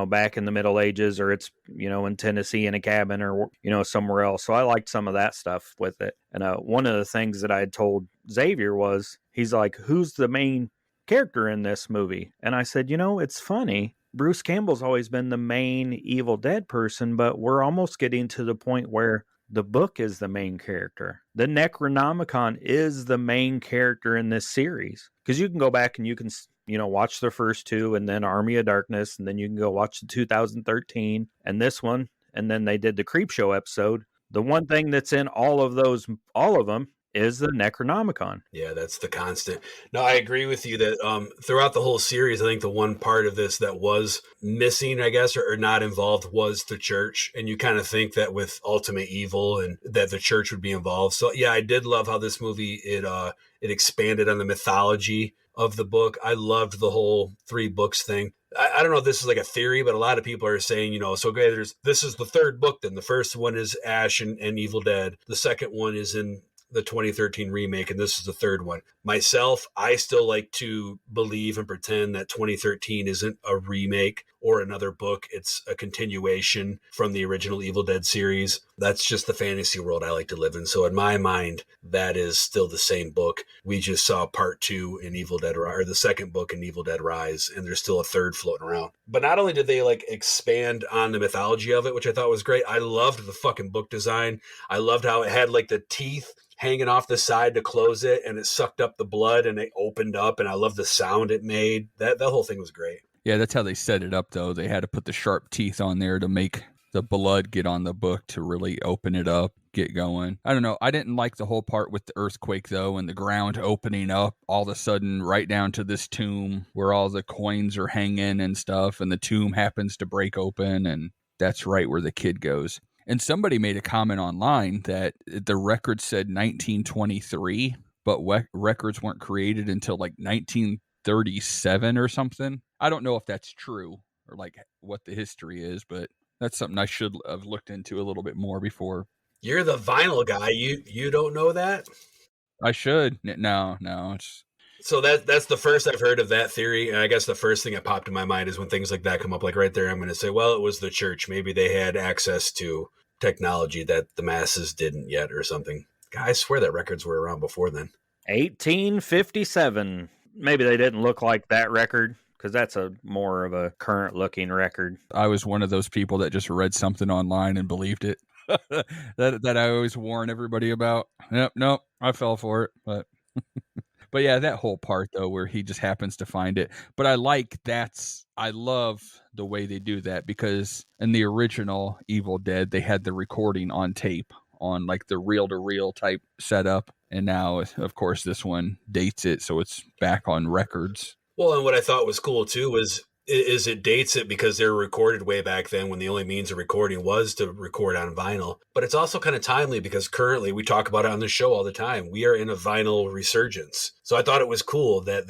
Speaker 2: back in the Middle Ages, or it's, in Tennessee in a cabin, or, somewhere else. So I liked some of that stuff with it. And one of the things that I had told Xavier was, he's like, who's the main character in this movie? And I said, it's funny. Bruce Campbell's always been the main Evil Dead person, but we're almost getting to the point where the book is the main character. The Necronomicon is the main character in this series. Because you can go back and you can, watch the first two, and then Army of Darkness, and then you can go watch the 2013 and this one, and then they did the Creepshow episode. The one thing that's in all of them, is the Necronomicon.
Speaker 4: Yeah, that's the constant. No, I agree with you that throughout the whole series, I think the one part of this that was missing, I guess, or not involved was the church. And you kind of think that with Ultimate Evil and that the church would be involved. So yeah, I did love how this movie, it expanded on the mythology of the book. I loved the whole 3 books thing. I don't know if this is like a theory, but a lot of people are saying, so okay, this is the 3rd book then. The first one is Ash and Evil Dead. The second one is in the 2013 remake, and this is the 3rd one. Myself, I still like to believe and pretend that 2013 isn't a remake or another book. It's a continuation from the original Evil Dead series. That's just the fantasy world I like to live in. So in my mind, that is still the same book. We just saw part 2 in Evil Dead, or the 2nd book in Evil Dead Rise, and there's still a 3rd floating around. But not only did they expand on the mythology of it, which I thought was great, I loved the fucking book design. I loved how it had the teeth hanging off the side to close it, and it sucked up the blood and it opened up, and I love the sound it made. That whole thing was great.
Speaker 3: Yeah, that's how they set it up, though. They had to put the sharp teeth on there to make the blood get on the book to really open it up, get going. I don't know. I didn't like the whole part with the earthquake, though, and the ground opening up all of a sudden right down to this tomb where all the coins are hanging and stuff, and the tomb happens to break open, and that's right where the kid goes. And somebody made a comment online that the record said 1923, but records weren't created until 1937 or something. I don't know if that's true or what the history is, but that's something I should have looked into a little bit more before.
Speaker 4: You're the vinyl guy. You don't know that?
Speaker 3: I should. No.
Speaker 4: So that's the first I've heard of that theory. And I guess the first thing that popped in my mind is when things like that come up, right there, I'm going to say, well, it was the church. Maybe they had access to technology that the masses didn't yet or something. I swear that records were around before then.
Speaker 2: 1857. Maybe they didn't look like that record, because that's more of a current looking record.
Speaker 3: I was one of those people that just read something online and believed it. that I always warn everybody about. Nope, I fell for it. But yeah, that whole part though, where he just happens to find it. But I love the way they do that, because in the original Evil Dead, they had the recording on tape on the reel-to-reel type setup. And now, of course, this one dates it, so it's back on records.
Speaker 4: Well, and what I thought was cool too was it dates it because they were recorded way back then when the only means of recording was to record on vinyl. But it's also kind of timely because currently, we talk about it on the show all the time, we are in a vinyl resurgence. So I thought it was cool that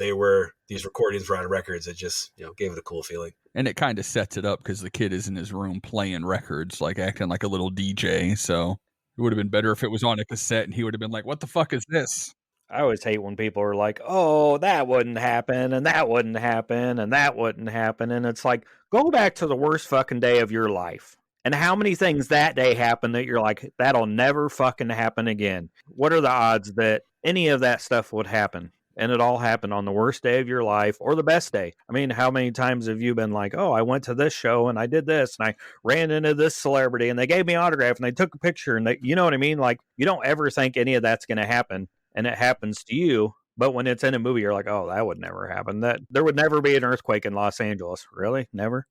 Speaker 4: these recordings were on records. It just, gave it a cool feeling.
Speaker 3: And it kind of sets it up because the kid is in his room playing records, acting like a little DJ. So it would have been better if it was on a cassette and he would have been like, what the fuck is this?
Speaker 2: I always hate when people are like, oh, that wouldn't happen, and that wouldn't happen, and that wouldn't happen. And it's like, go back to the worst fucking day of your life. And how many things that day happened that you're like, that'll never fucking happen again? What are the odds that any of that stuff would happen? And it all happened on the worst day of your life or the best day. I mean, how many times have you been like, oh, I went to this show and I did this and I ran into this celebrity and they gave me an autograph and they took a picture and you know what I mean? You don't ever think any of that's going to happen. And it happens to you, but when it's in a movie, you're like, oh, that would never happen. That there would never be an earthquake in Los Angeles. Really? Never?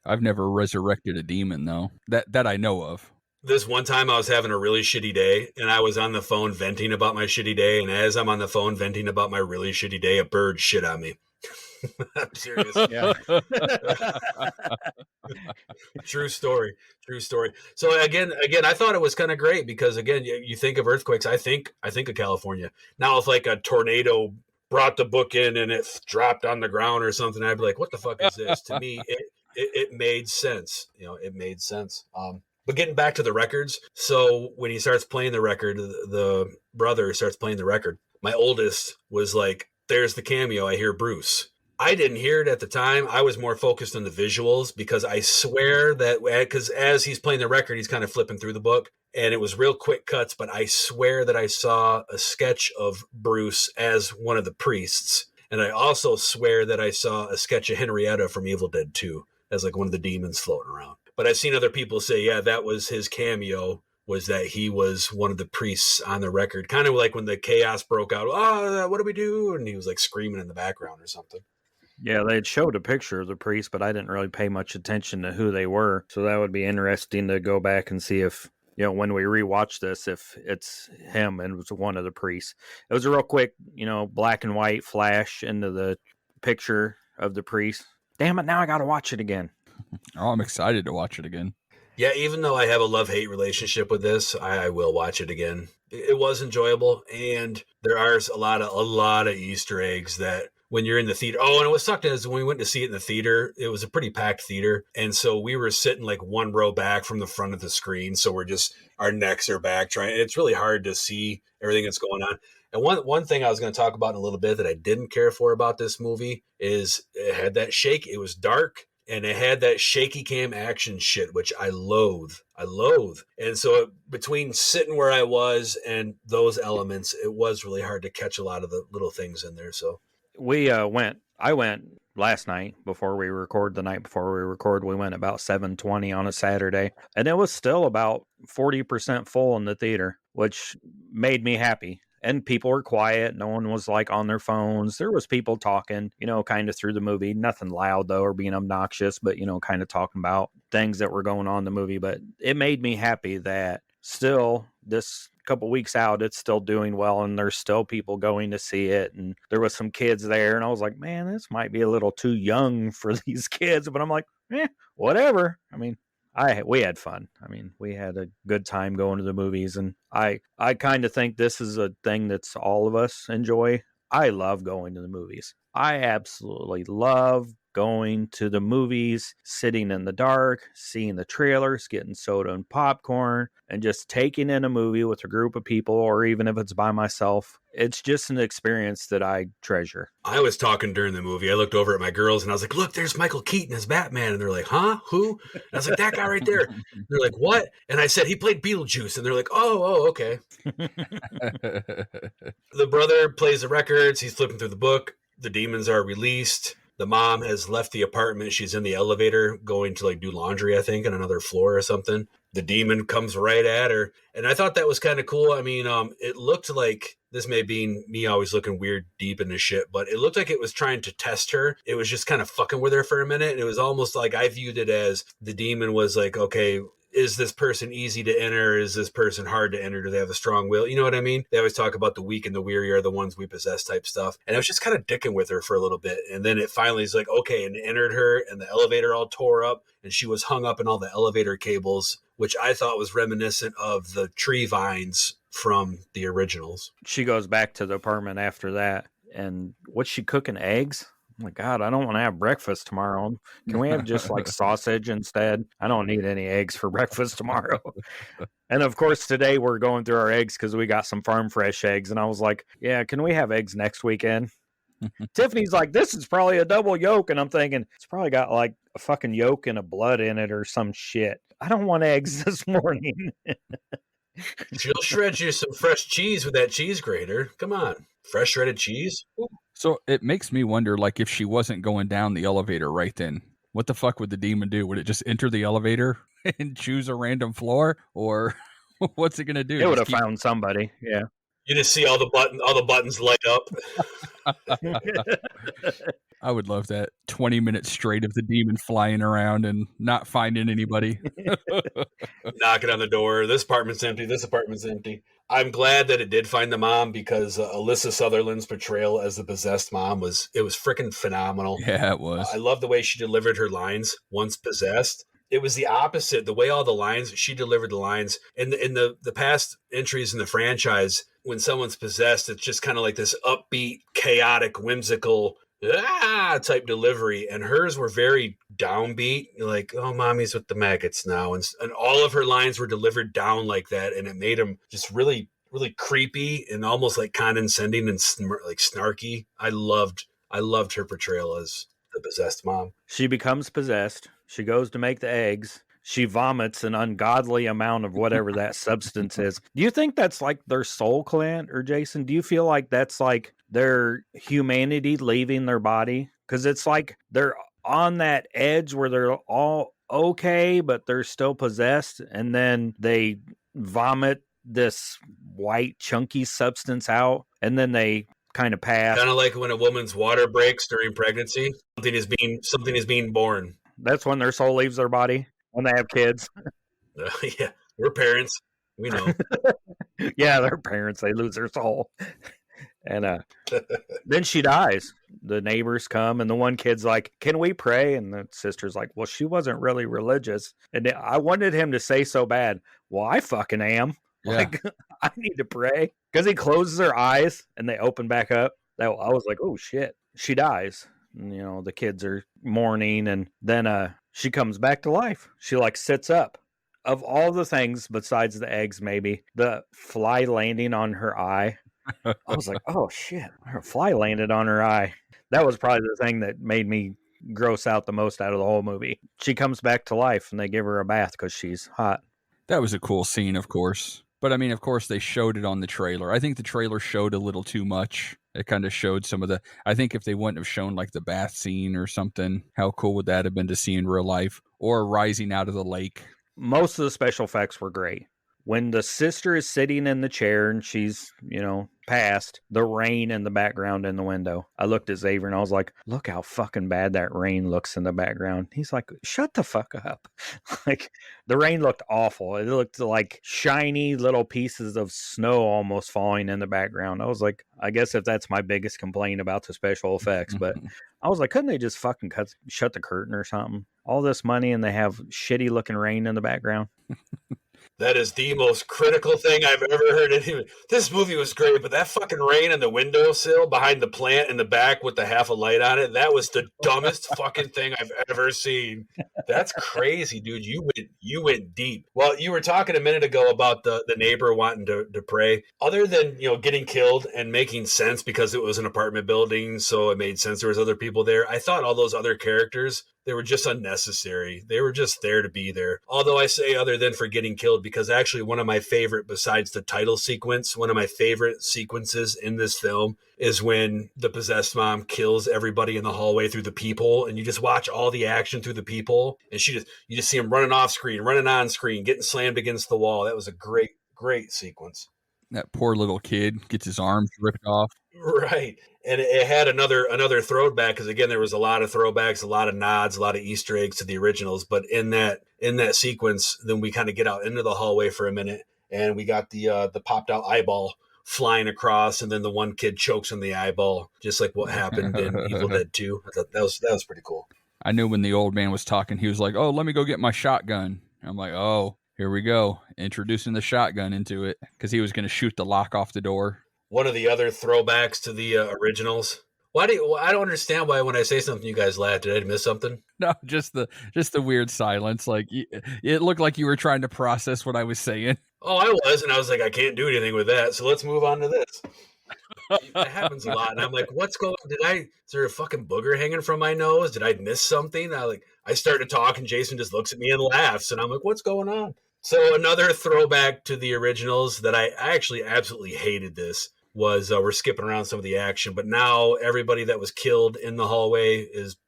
Speaker 3: I've never resurrected a demon, though, that I know of.
Speaker 4: This one time I was having a really shitty day, and I was on the phone venting about my shitty day, and as I'm on the phone venting about my really shitty day, a bird shit on me. I'm serious.
Speaker 2: Yeah.
Speaker 4: True story. So again, I thought it was kind of great because again, you think of earthquakes. I think of California. Now, if a tornado brought the book in and it dropped on the ground or something, I'd be like, "What the fuck is this?" To me, it made sense. It made sense. But getting back to the records, so when he starts playing the record, the brother starts playing the record. My oldest was like, "There's the cameo. I hear Bruce." I didn't hear it at the time. I was more focused on the visuals because I swear that because as he's playing the record, he's kind of flipping through the book and it was real quick cuts. But I swear that I saw a sketch of Bruce as one of the priests. And I also swear that I saw a sketch of Henrietta from Evil Dead 2 as like one of the demons floating around. But I've seen other people say, yeah, that was his cameo, was that he was one of the priests on the record. Kind of like when the chaos broke out, oh, what do we do? And he was like screaming in the background or something.
Speaker 2: Yeah, they had showed a picture of the priest, but I didn't really pay much attention to who they were. So that would be interesting to go back and see if, when we rewatch this, if it's him and it was one of the priests. It was a real quick, black and white flash into the picture of the priest. Damn it, now I got to watch it again.
Speaker 3: Oh, I'm excited to watch it again.
Speaker 4: Yeah, even though I have a love-hate relationship with this, I will watch it again. It was enjoyable, and there are a lot of Easter eggs that when you're in the theater. Oh, and what sucked is when we went to see it in the theater, it was a pretty packed theater. And so we were sitting like one row back from the front of the screen. So our necks are back it's really hard to see everything that's going on. And one thing I was going to talk about in a little bit that I didn't care for about this movie is it had that shake. It was dark. And it had that shaky cam action shit, which I loathe. And so between sitting where I was and those elements, it was really hard to catch a lot of the little things in there. So
Speaker 2: I went last night before we record, the night before we record, we went about 7:20 on a Saturday, and it was still about 40% full in the theater, which made me happy. And people were quiet. No one was like on their phones. There was people talking, kind of through the movie. Nothing loud though, or being obnoxious, but kind of talking about things that were going on in the movie. But it made me happy that still this couple weeks out, it's still doing well, and there's still people going to see it. And there was some kids there, and I was like, man, this might be a little too young for these kids. But I'm like, whatever. I mean, we had fun. I mean, we had a good time going to the movies, and I kind of think this is a thing that's all of us enjoy. I love going to the movies. I absolutely love going to the movies, sitting in the dark, seeing the trailers, getting soda and popcorn, and just taking in a movie with a group of people, or even if it's by myself. It's just an experience that I treasure.
Speaker 4: I was talking during the movie. I looked over at my girls and I was like, look, there's Michael Keaton as Batman. And they're like, huh? Who? And I was like, that guy right there. And they're like, what? And I said, he played Beetlejuice. And they're like, oh, okay. The brother plays the records. He's flipping through the book. The demons are released. The mom has left the apartment. She's in the elevator going to do laundry, I think, on another floor or something. The demon comes right at her. And I thought that was kind of cool. I mean, it looked like, this may be me always looking weird deep into shit, but it looked like it was trying to test her. It was just kind of fucking with her for a minute. And it was almost like I viewed it as the demon was like, okay, is this person easy to enter? Is this person hard to enter? Do they have a strong will? You know what I mean? They always talk about the weak and the weary are the ones we possess type stuff. And I was just kind of dicking with her for a little bit. And then it finally is like, okay, and entered her, and the elevator all tore up, and she was hung up in all the elevator cables, which I thought was reminiscent of the tree vines from the originals.
Speaker 2: She goes back to the apartment after that. And what's she cooking? Eggs? Oh my God, I don't want to have breakfast tomorrow. Can we have just sausage instead? I don't need any eggs for breakfast tomorrow. And of course, today we're going through our eggs because we got some farm fresh eggs. And I was like, yeah, can we have eggs next weekend? Tiffany's like, this is probably a double yolk. And I'm thinking, it's probably got a fucking yolk and a blood in it or some shit. I don't want eggs this morning.
Speaker 4: She'll shred you some fresh cheese with that cheese grater. Come on. Fresh shredded cheese?
Speaker 3: So it makes me wonder, if she wasn't going down the elevator right then, what the fuck would the demon do? Would it just enter the elevator and choose a random floor? Or what's it going to do?
Speaker 2: It would have found somebody. Yeah.
Speaker 4: You just see all the buttons light up.
Speaker 3: I would love that 20 minutes straight of the demon flying around and not finding anybody.
Speaker 4: Knocking on the door. This apartment's empty. This apartment's empty. I'm glad that it did find the mom because Alyssa Sutherland's portrayal as the possessed mom was freaking phenomenal.
Speaker 3: Yeah, it was.
Speaker 4: I love the way she delivered her lines once possessed. It was the opposite. The way all the lines, she delivered the lines. In the past entries in the franchise, when someone's possessed, it's just kind of like this upbeat, chaotic, whimsical type delivery. And hers were very downbeat. You're like, oh, mommy's with the maggots now. And all of her lines were delivered down like that. And it made them just really, really creepy and almost like condescending and like snarky. I loved her portrayal as the possessed mom.
Speaker 2: She becomes possessed. She goes to make the eggs. She vomits an ungodly amount of whatever that substance is. Do you think that's like their soul, Clint or Jason? Do you feel like that's like their humanity leaving their body? Because it's like they're on that edge where they're all okay, but they're still possessed. And then they vomit this white, chunky substance out. And then they kind of pass.
Speaker 4: Kind of like when a woman's water breaks during pregnancy. Something is being born.
Speaker 2: That's when their soul leaves their body. When they have kids.
Speaker 4: Yeah, we're parents. We know.
Speaker 2: Yeah, they're parents. They lose their soul. And then she dies. The neighbors come, and the one kid's like, can we pray? And the sister's like, well, she wasn't really religious. And I wanted him to say so bad, well, I fucking am.
Speaker 3: Yeah.
Speaker 2: Like, I need to pray. Because he closes her eyes, and they open back up. I was like, oh, shit. She dies. And, you know, the kids are mourning, and then she comes back to life. She like sits up. Of all the things besides the eggs, maybe the fly landing on her eye. I was like, oh shit, her fly landed on her eye. That was probably the thing that made me gross out the most out of the whole movie. She comes back to life and they give her a bath because she's hot.
Speaker 3: That was a cool scene, of course. But I mean, of course, they showed it on the trailer. I think the trailer showed a little too much. It kind of showed some of the... I think if they wouldn't have shown like the bath scene or something, how cool would that have been to see in real life? Or rising out of the lake.
Speaker 2: Most of the special effects were great. When the sister is sitting in the chair and she's, you know, passed, the rain in the background in the window. I looked at Xavier and I was like, look how fucking bad that rain looks in the background. He's like, shut the fuck up. Like, the rain looked awful. It looked like shiny little pieces of snow almost falling in the background. I was like, I guess if that's my biggest complaint about the special effects, but I was like, couldn't they just fucking shut the curtain or something? All this money and they have shitty looking rain in the background.
Speaker 4: That is the most critical thing I've ever heard. This movie was great, but that fucking rain on the windowsill behind the plant in the back with the half a light on it, that was the dumbest fucking thing I've ever seen. That's crazy, dude. You went deep. Well, you were talking a minute ago about the neighbor wanting to pray. Other than, you know, getting killed and making sense because it was an apartment building, so it made sense there was other people there, I thought all those other characters, they were just unnecessary. They were just there to be there. Although I say other than for getting killed, because actually one of my favorite, besides the title sequence, one of my favorite sequences in this film is when the possessed mom kills everybody in the hallway through the peephole, and you just watch all the action through the peephole, and you just see him running off screen, running on screen, getting slammed against the wall. That was a great sequence.
Speaker 3: That poor little kid gets his arms ripped off.
Speaker 4: Right. And it had another throwback, because again, there was a lot of throwbacks, a lot of nods, a lot of Easter eggs to the originals. But in that sequence, then we kind of get out into the hallway for a minute, and we got the popped out eyeball flying across, and then the one kid chokes on the eyeball, just like what happened in Evil Dead 2. I thought that was pretty cool.
Speaker 3: I knew when the old man was talking, he was like, "Oh, let me go get my shotgun." I'm like, "Oh, here we go, introducing the shotgun into it," because he was going to shoot the lock off the door.
Speaker 4: One of the other throwbacks to the originals. I don't understand why when I say something you guys laugh. Did I miss something?
Speaker 3: No, just the weird silence. Like, it looked like you were trying to process what I was saying.
Speaker 4: Oh, I was, and I was like, I can't do anything with that. So let's move on to this. It happens a lot, and I'm like, what's going on? Is there a fucking booger hanging from my nose? Did I miss something? I start to talk, and Jason just looks at me and laughs, and I'm like, what's going on? So another throwback to the originals that I actually absolutely hated this was we're skipping around some of the action, but now everybody that was killed in the hallway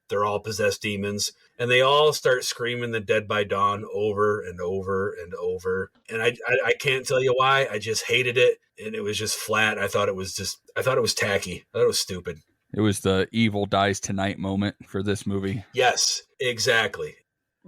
Speaker 4: they're all possessed demons, and they all start screaming the Dead by Dawn over and over and over. And I can't tell you why. I just hated it, and it was just flat. I thought it was tacky. I thought it was stupid.
Speaker 3: It was the evil dies tonight moment for this movie.
Speaker 4: Yes, exactly.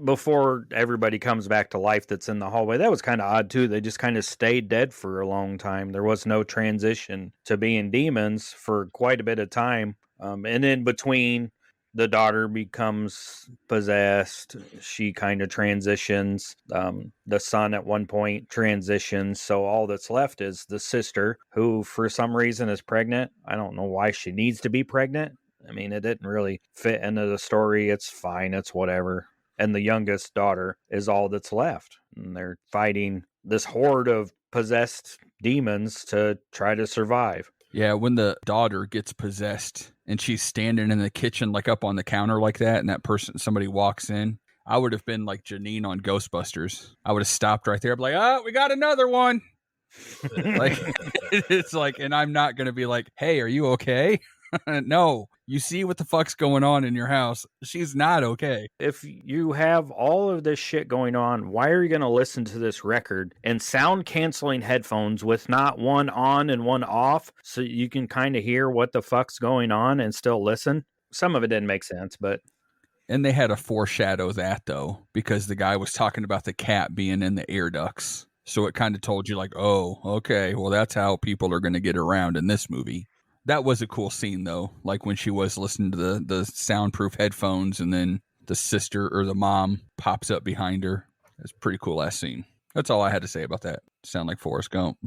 Speaker 2: Before everybody comes back to life that's in the hallway, that was kind of odd too. They just kind of stayed dead for a long time. There was no transition to being demons for quite a bit of time. And in between, the daughter becomes possessed. She kind of transitions. The son at one point transitions. So all that's left is the sister, who for some reason is pregnant. I don't know why she needs to be pregnant. I mean, it didn't really fit into the story. It's fine. It's whatever. And the youngest daughter is all that's left. And they're fighting this horde of possessed demons to try to survive.
Speaker 3: Yeah, when the daughter gets possessed and she's standing in the kitchen, like up on the counter like that, and somebody walks in, I would have been like Janine on Ghostbusters. I would have stopped right there. I'd be like, oh, we got another one. Like, it's like, and I'm not going to be like, hey, are you okay? No, you see what the fuck's going on in your house. She's not okay.
Speaker 2: If you have all of this shit going on, why are you going to listen to this record in sound canceling headphones with not one on and one off so you can kind of hear what the fuck's going on and still listen? Some of it didn't make sense, but.
Speaker 3: And they had to foreshadow that, though, because the guy was talking about the cat being in the air ducts. So it kind of told you, like, oh, okay, well, that's how people are going to get around in this movie. That was a cool scene, though, like when she was listening to the soundproof headphones and then the sister or the mom pops up behind her. It's a pretty cool last scene. That's all I had to say about that. Sound like Forrest Gump.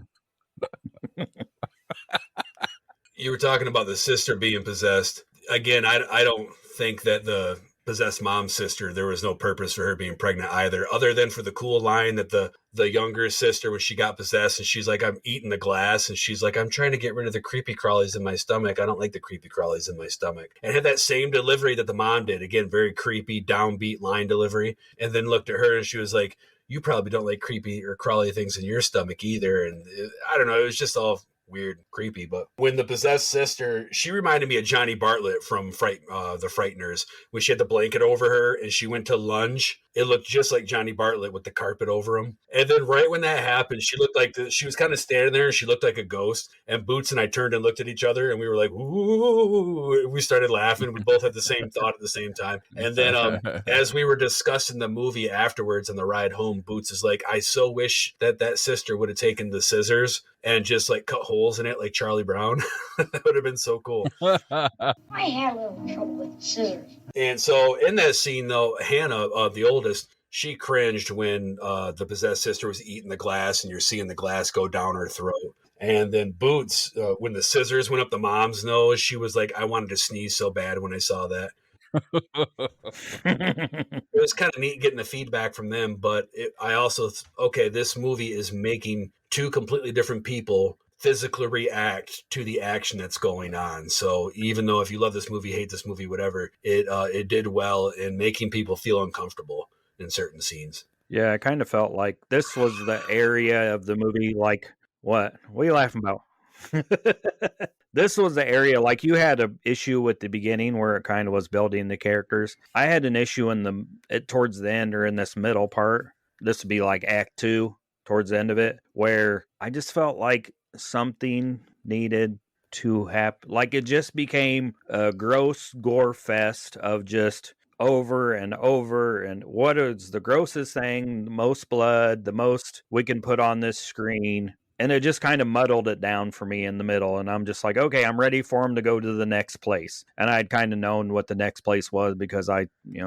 Speaker 4: You were talking about the sister being possessed. Again, I don't think that the possessed mom's sister, there was no purpose for her being pregnant either, other than for the cool line that the younger sister, when she got possessed and she's like, I'm eating the glass, and she's like, I'm trying to get rid of the creepy crawlies in my stomach. I don't like the creepy crawlies in my stomach. And had that same delivery that the mom did. Again, very creepy, downbeat line delivery. And then looked at her and she was like, you probably don't like creepy or crawly things in your stomach either. And I don't know, it was just all weird, creepy. But when the possessed sister, she reminded me of Johnny Bartlett from the Frighteners, when she had the blanket over her and she went to lunge. It looked just like Johnny Bartlett with the carpet over him. And then right when that happened, she looked like she was kind of standing there and she looked like a ghost. And Boots and I turned and looked at each other and we were like, ooh, we started laughing. We both had the same thought at the same time. And then as we were discussing the movie afterwards on the ride home, Boots is like, I so wish that sister would have taken the scissors and just like cut holes in it like Charlie Brown. That would have been so cool.
Speaker 7: I had a little trouble with scissors.
Speaker 4: And so in that scene, though, Hannah, the oldest, she cringed when the possessed sister was eating the glass and you're seeing the glass go down her throat. And then Boots, when the scissors went up the mom's nose, she was like, I wanted to sneeze so bad when I saw that. It was kind of neat getting the feedback from them, but I also, this movie is making two completely different people physically react to the action that's going on. So even though if you love this movie, hate this movie, whatever, it did well in making people feel uncomfortable in certain scenes.
Speaker 2: Yeah, I kind of felt like this was the area of the movie, like, what are you laughing about? This was the area, like, you had an issue with the beginning where it kind of was building the characters. I had an issue towards the end or in this middle part. This would be like Act 2, towards the end of it, where I just felt like something needed to happen. Like, it just became a gross gore fest of just over and over. And what is the grossest thing, the most blood, the most we can put on this screen? And it just kind of muddled it down for me in the middle. And I'm just like, okay, I'm ready for him to go to the next place. And I'd kind of known what the next place was because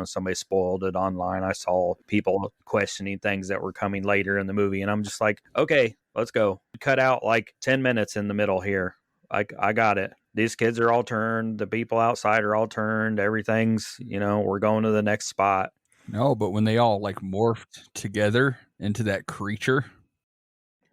Speaker 2: somebody spoiled it online. I saw people questioning things that were coming later in the movie. And I'm just like, okay, let's go. Cut out like 10 minutes in the middle here. I got it. These kids are all turned. The people outside are all turned. Everything's, we're going to the next spot.
Speaker 3: No, but when they all like morphed together into that creature.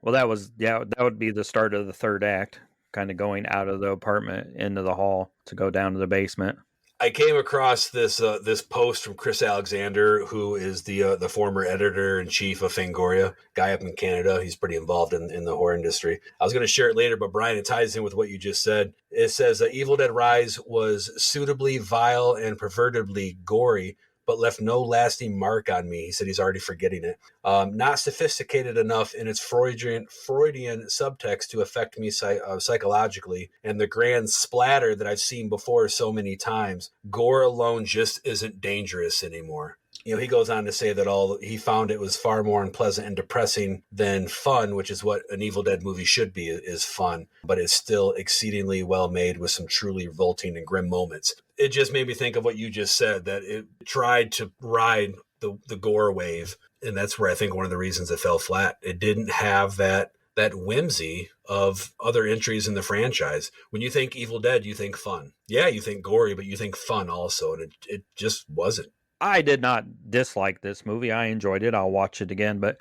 Speaker 2: Well, that would be the start of the third act, kind of going out of the apartment into the hall to go down to the basement.
Speaker 4: I came across this post from Chris Alexander, who is the former editor-in-chief of Fangoria, guy up in Canada. He's pretty involved in the horror industry. I was going to share it later, but Brian, it ties in with what you just said. It says that Evil Dead Rise was suitably vile and pervertedly gory, but left no lasting mark on me. He said he's already forgetting it. Not sophisticated enough in its Freudian subtext to affect me psychologically, and the grand splatter that I've seen before so many times. Gore alone just isn't dangerous anymore. He goes on to say that he found it was far more unpleasant and depressing than fun, which is what an Evil Dead movie should be, is fun, but it's still exceedingly well made with some truly revolting and grim moments. It just made me think of what you just said, that it tried to ride the gore wave, and that's where I think one of the reasons it fell flat. It didn't have that that whimsy of other entries in the franchise. When you think Evil Dead, you think fun. Yeah, you think gory, but you think fun also, and it just wasn't.
Speaker 2: I did not dislike this movie. I enjoyed it. I'll watch it again. But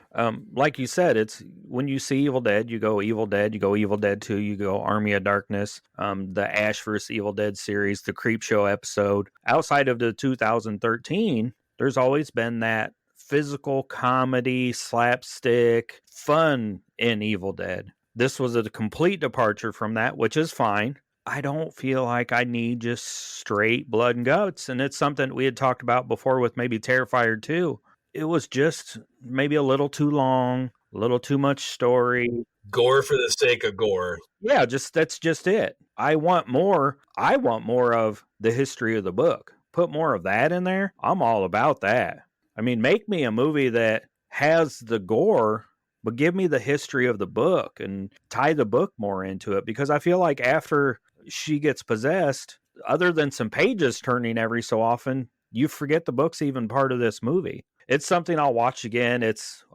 Speaker 2: like you said, it's when you see Evil Dead, you go Evil Dead, you go Evil Dead 2, you go Army of Darkness, the Ash vs. Evil Dead series, the Creep Show episode. Outside of the 2013, there's always been that physical comedy, slapstick, fun in Evil Dead. This was a complete departure from that, which is fine. I don't feel like I need just straight blood and guts. And it's something we had talked about before with maybe Terrifier 2. It was just maybe a little too long, a little too much story.
Speaker 4: Gore for the sake of gore.
Speaker 2: Yeah, that's just it. I want more. I want more of the history of the book. Put more of that in there. I'm all about that. I mean, make me a movie that has the gore, but give me the history of the book and tie the book more into it, because I feel like after she gets possessed, other than some pages turning every so often, you forget the book's even part of this movie. It's something I'll watch again.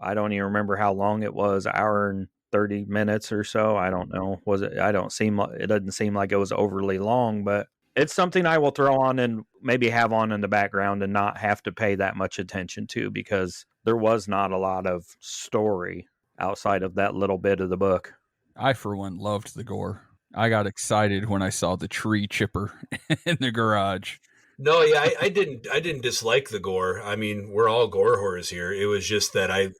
Speaker 2: I don't even remember how long it was, hour and 30 minutes or so. I don't know. It doesn't seem like it was overly long, but it's something I will throw on and maybe have on in the background and not have to pay that much attention to, because there was not a lot of story outside of that little bit of the book.
Speaker 3: I, for one, loved the gore. I got excited when I saw the tree chipper in the garage.
Speaker 4: No, yeah, I didn't dislike the gore. I mean, we're all gore whores here. It was just that I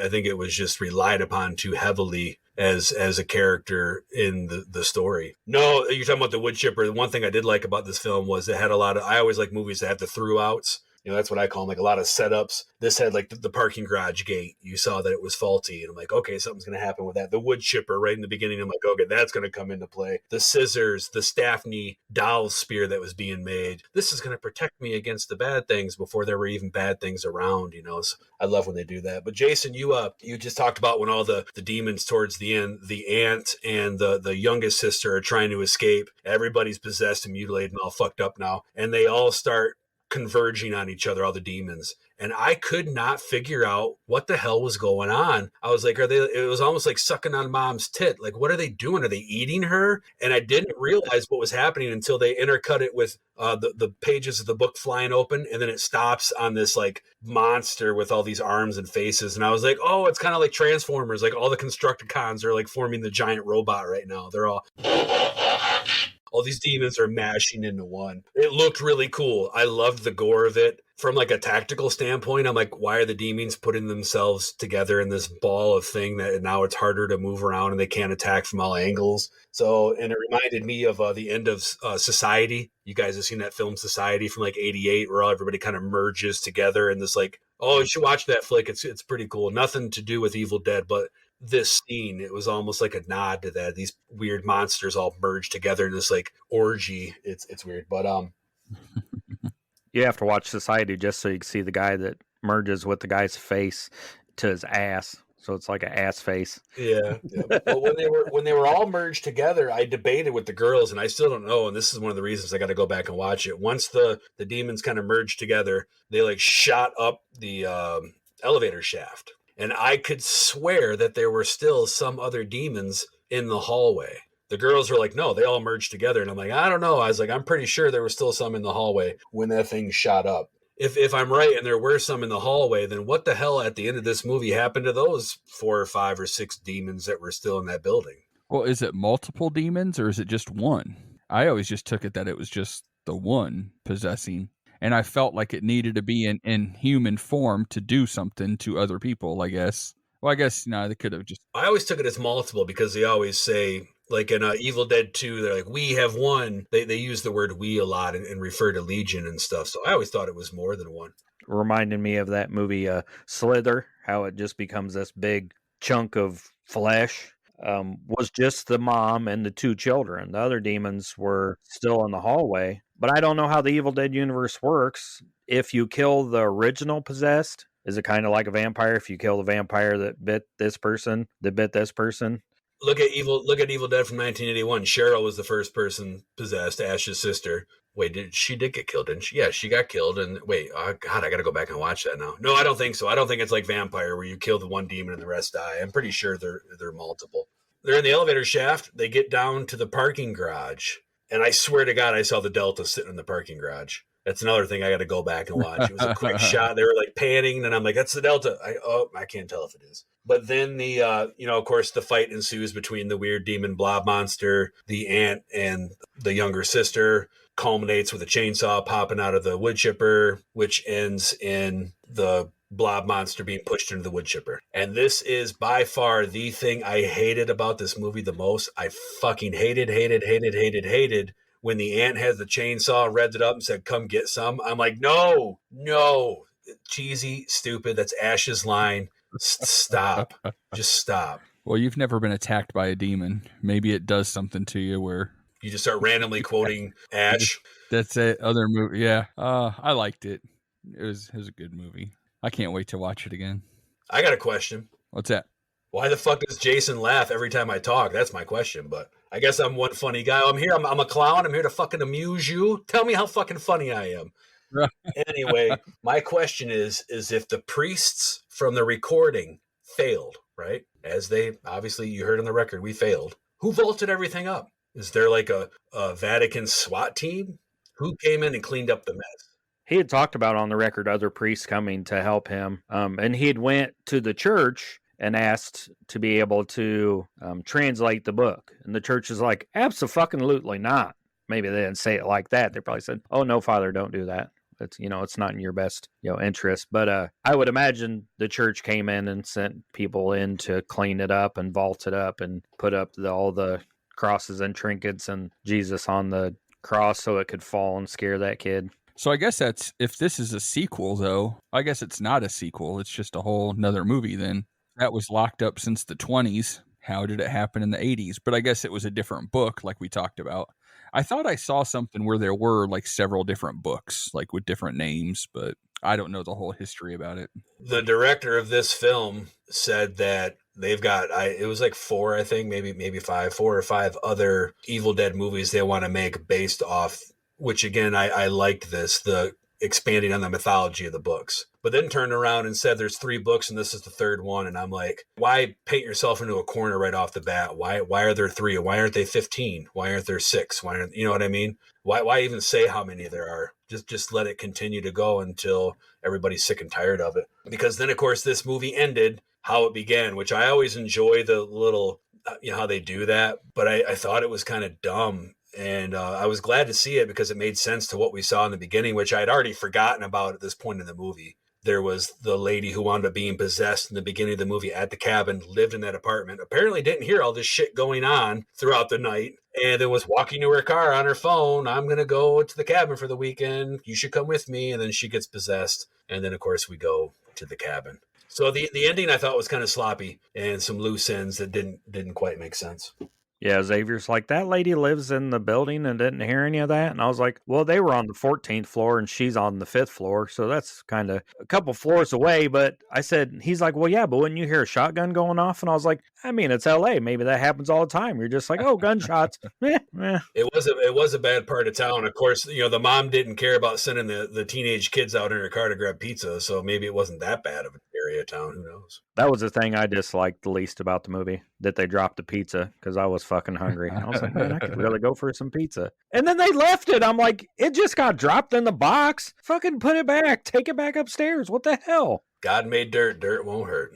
Speaker 4: think it was just relied upon too heavily as a character in the story. No, you're talking about the wood chipper. The one thing I did like about this film was it had a lot of, I always like movies that have the throughouts. You know, that's what I call them, like a lot of setups. This had like the parking garage gate. You saw that it was faulty. And I'm like, okay, something's going to happen with that. The wood chipper right in the beginning, I'm like, okay, that's going to come into play. The scissors, the Staffney doll spear that was being made. This is going to protect me against the bad things before there were even bad things around, you know. So I love when they do that. But Jason, you just talked about when all the demons towards the end, the aunt and the youngest sister are trying to escape. Everybody's possessed and mutilated and all fucked up now. And they all start converging on each other, all the demons. And I could not figure out what the hell was going on. I was like, it was almost like sucking on mom's tit. Like, what are they doing? Are they eating her? And I didn't realize what was happening until they intercut it with the pages of the book flying open. And then it stops on this like monster with all these arms and faces. And I was like, oh, it's kind of like Transformers. Like all the Constructicons are like forming the giant robot right now. They're all these demons are mashing into one. It looked really cool. I loved the gore of it. From like a tactical standpoint, I'm like, why are the demons putting themselves together in this ball of thing that now it's harder to move around and they can't attack from all angles? So, and it reminded me of the end of Society. You guys have seen that film Society from like '88, where everybody kind of merges together in this like, oh, you should watch that flick. It's pretty cool. Nothing to do with Evil Dead, but this scene, it was almost like a nod to that. These weird monsters all merged together in this like orgy. It's weird, but
Speaker 2: You have to watch Society just so you can see the guy that merges with the guy's face to his ass. So it's like an ass face.
Speaker 4: Yeah. Well, when they were all merged together, I debated with the girls, and I still don't know. And this is one of the reasons I got to go back and watch it. Once the demons kind of merged together, they like shot up the elevator shaft, and I could swear that there were still some other demons in the hallway. The girls were like, no, they all merged together. And I'm like, I don't know. I was like, I'm pretty sure there were still some in the hallway when that thing shot up. If I'm right and there were some in the hallway, then what the hell at the end of this movie happened to those 4 or 5 or 6 demons that were still in that building?
Speaker 3: Well, is it multiple demons or is it just one? I always just took it that it was just the one possessing. And I felt like it needed to be in human form to do something to other people, I guess. Well, I guess, they could have just...
Speaker 4: I always took it as multiple because they always say, like in Evil Dead 2, they're like, we have won. They use the word we a lot and refer to Legion and stuff. So I always thought it was more than one.
Speaker 2: Reminded me of that movie Slither, how it just becomes this big chunk of flesh. Was just the mom and the 2 children. The other demons were still in the hallway. But I don't know how the Evil Dead universe works. If you kill the original possessed, is it kind of like a vampire? If you kill the vampire that bit this person, Look at Evil Dead from 1981. Cheryl was the first person possessed, Ash's sister. Wait, she did get killed, didn't she? Yeah, she got killed. And wait, oh God, I got to go back and watch that now. No, I don't think so. I don't think it's like Vampire where you kill the one demon and the rest die. I'm pretty sure they're multiple.
Speaker 4: they're in the elevator shaft. They get down to the parking garage. And I swear to God, I saw the Delta sitting in the parking garage. That's another thing I got to go back and watch. It was a quick shot. They were like panning, and I'm like, "That's the Delta." I can't tell if it is. But then the, of course, the fight ensues between the weird demon blob monster, the aunt, and the younger sister. Culminates with a chainsaw popping out of the wood chipper, which ends in the blob monster being pushed into the wood chipper. And this is by far the thing I hated about this movie the most. I fucking hated when the ant has the chainsaw, revs it up and said, "Come get some." I'm like, no, cheesy, stupid. That's Ash's line. Stop. Just stop.
Speaker 3: Well, you've never been attacked by a demon. Maybe it does something to you where
Speaker 4: you just start randomly quoting Ash.
Speaker 3: That's it. Other movie. Yeah. I liked it. It was a good movie. I can't wait to watch it again.
Speaker 4: I got a question.
Speaker 3: What's that?
Speaker 4: Why the fuck does Jason laugh every time I talk? That's my question, but I guess I'm one funny guy. I'm here. I'm a clown. I'm here to fucking amuse you. Tell me how fucking funny I am. Anyway, my question is if the priests from the recording failed, right? As they, obviously, you heard on the record, we failed. Who vaulted everything up? Is there like a Vatican SWAT team? Who came in and cleaned up the mess?
Speaker 2: He had talked about on the record other priests coming to help him. And he had went to the church and asked to be able to translate the book. And the church is like, abso-fucking-lutely not. Maybe they didn't say it like that. They probably said, "Oh, no, Father, don't do that. It's, it's not in your best, interest." But I would imagine the church came in and sent people in to clean it up and vault it up and put up all the crosses and trinkets and Jesus on the cross so it could fall and scare that kid.
Speaker 3: So I guess that's, if this is a sequel, though, I guess it's not a sequel. It's just a whole nother movie then. That was locked up since the 20s. How did it happen in the 80s? But I guess it was a different book, like we talked about. I thought I saw something where there were like several different books, like with different names, but I don't know the whole history about it.
Speaker 4: The director of this film said that they've got, it was like four or five other Evil Dead movies they want to make based off, which again, I liked this, the expanding on the mythology of the books. But then turned around and said there's 3 books and this is the 3rd one. And I'm like, why paint yourself into a corner right off the bat? Why are there 3? Why aren't they 15? Why aren't there 6? Why aren't, you know what I mean? Why even say how many there are? Just let it continue to go until everybody's sick and tired of it. Because then, of course, this movie ended how it began, which I always enjoy the little, how they do that. But I thought it was kind of dumb. And I was glad to see it because it made sense to what we saw in the beginning, which I had already forgotten about at this point in the movie. There was the lady who wound up being possessed in the beginning of the movie at the cabin, lived in that apartment, apparently didn't hear all this shit going on throughout the night, and then was walking to her car on her phone. "I'm going to go to the cabin for the weekend. You should come with me." And then she gets possessed. And then, of course, we go to the cabin. So the ending I thought was kind of sloppy and some loose ends that didn't quite make sense.
Speaker 2: Yeah, Xavier's like, "That lady lives in the building and didn't hear any of that." And I was like, well, they were on the 14th floor and she's on the 5th floor. So that's kind of a couple floors away. But I said, he's like, "Well, yeah, but wouldn't you hear a shotgun going off?" And I was like, I mean, it's LA. Maybe that happens all the time. You're just like, "Oh, gunshots."
Speaker 4: It was a bad part of town. Of course, the mom didn't care about sending the teenage kids out in her car to grab pizza. So maybe it wasn't that bad of an area of town. Who knows?
Speaker 2: That was the thing I disliked the least about the movie, that they dropped the pizza because I was fucking hungry. I was like, man, I could really go for some pizza. And then they left it. I'm like, it just got dropped in the box. Fucking put it back. Take it back upstairs. What the hell?
Speaker 4: God made dirt. Dirt won't hurt.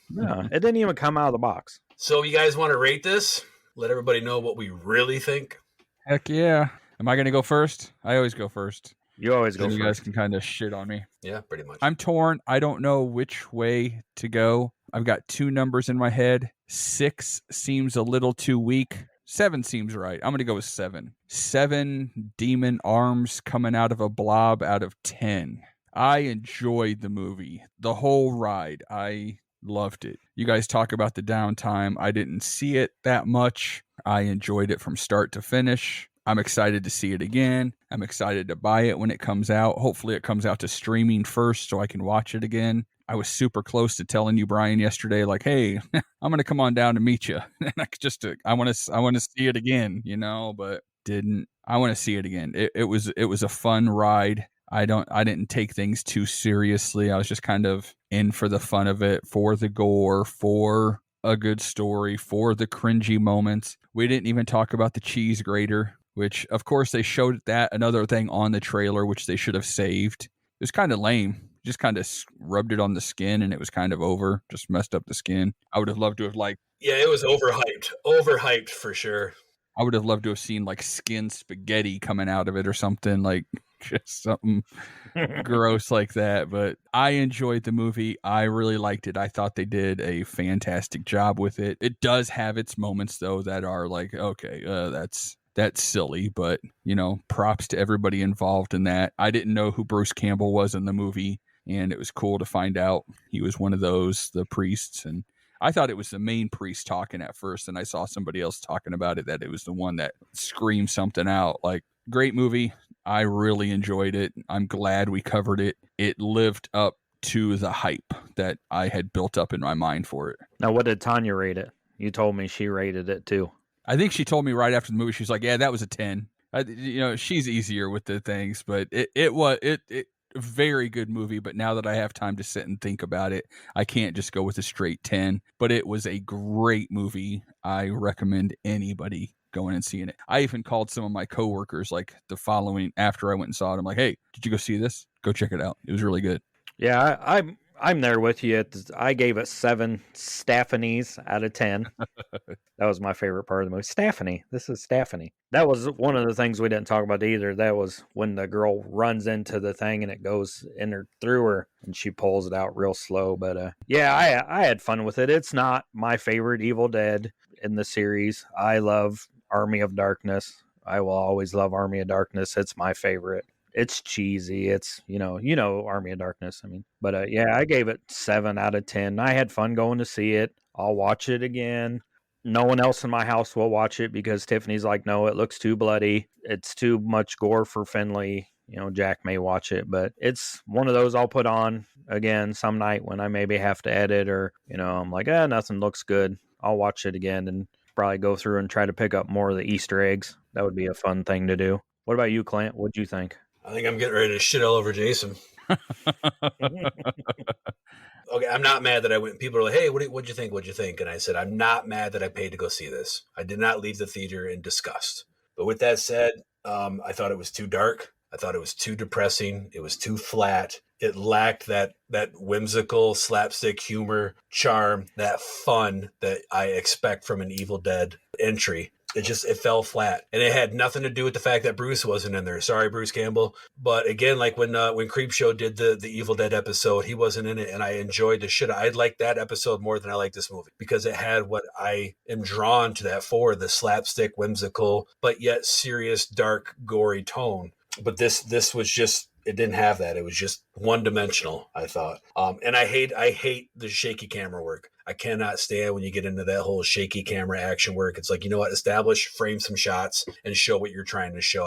Speaker 2: No, it didn't even come out of the box.
Speaker 4: So you guys want to rate this? Let everybody know what we really think.
Speaker 3: Heck yeah. Am I going to go first? I always go first.
Speaker 2: You always go
Speaker 3: Then
Speaker 2: first.
Speaker 3: you guys can kind of shit on me.
Speaker 4: Yeah, pretty much.
Speaker 3: I'm torn. I don't know which way to go. I've got 2 numbers in my head. 6 seems a little too weak. 7 seems right. I'm going to go with 7. 7 demon arms coming out of a blob out of 10. I enjoyed the movie. The whole ride. I loved it. You guys talk about the downtime. I didn't see it that much. I enjoyed it from start to finish. I'm excited to see it again. I'm excited to buy it when it comes out. Hopefully it comes out to streaming first so I can watch it again. I was super close to telling you, Brian, yesterday, like, "Hey, I'm going to come on down to meet you." And I want to see it again, but didn't. I want to see it again. It was a fun ride. I didn't take things too seriously. I was just kind of in for the fun of it, for the gore, for a good story, for the cringy moments. We didn't even talk about the cheese grater, which of course they showed that another thing on the trailer, which they should have saved. It was kind of lame. Just kind of rubbed it on the skin and it was kind of over. Just messed up the skin. I would have loved to have
Speaker 4: Yeah, it was overhyped for sure.
Speaker 3: I would have loved to have seen like skin spaghetti coming out of it or something, like just something gross like that. But I enjoyed the movie. I really liked it. I thought they did a fantastic job with it. It does have its moments though that are like, okay, that's silly, but props to everybody involved in that. I didn't know who Bruce Campbell was in the movie, and it was cool to find out he was one of the priests. And I thought it was the main priest talking at first, and I saw somebody else talking about it, that it was the one that screamed something out. Like, great movie. I really enjoyed it. I'm glad we covered it. It lived up to the hype that I had built up in my mind for it.
Speaker 2: Now, what did Tanya rate it? You told me she rated it too.
Speaker 3: I think she told me right after the movie, she's like, yeah, that was a 10. She's easier with the things, but it was a very good movie. But now that I have time to sit and think about it, I can't just go with a straight 10. But it was a great movie. I recommend anybody going and seeing it. I even called some of my coworkers like the following after I went and saw it. I'm like, hey, did you go see this? Go check it out. It was really good.
Speaker 2: Yeah, I'm there with you. I gave it 7 Staffanies out of 10. That was my favorite part of the movie. Staffany. This is Staffany. That was one of the things we didn't talk about either. That was when the girl runs into the thing and it goes through her and she pulls it out real slow. But yeah, I had fun with it. It's not my favorite Evil Dead in the series. I love Army of Darkness. I will always love Army of Darkness. It's my favorite. It's cheesy. It's, Army of Darkness. I mean, but yeah, I gave it 7 out of 10. I had fun going to see it. I'll watch it again. No one else in my house will watch it because Tiffany's like, no, it looks too bloody. It's too much gore for Finley. Jack may watch it, but it's one of those I'll put on again some night when I maybe have to edit or, I'm like, nothing looks good. I'll watch it again and probably go through and try to pick up more of the Easter eggs. That would be a fun thing to do. What about you, Clint? What'd you think?
Speaker 4: I think I'm getting ready to shit all over Jason. Okay, I'm not mad that I went. People are like, hey, what'd you think? What'd you think? And I said, I'm not mad that I paid to go see this. I did not leave the theater in disgust. But with that said, I thought it was too dark. I thought it was too depressing. It was too flat. It lacked that whimsical slapstick humor, charm, that fun that I expect from an Evil Dead entry. It fell flat, and it had nothing to do with the fact that Bruce wasn't in there. Sorry, Bruce Campbell. But again, like when Creepshow did the Evil Dead episode, he wasn't in it, and I enjoyed the shit. I liked that episode more than I liked this movie because it had what I am drawn to that for, the slapstick, whimsical, but yet serious, dark, gory tone. But this was just, it didn't have that. It was just one dimensional, I thought. And I hate the shaky camera work. I cannot stand when you get into that whole shaky camera action work. It's like, you know what, establish, frame some shots and show what you're trying to show.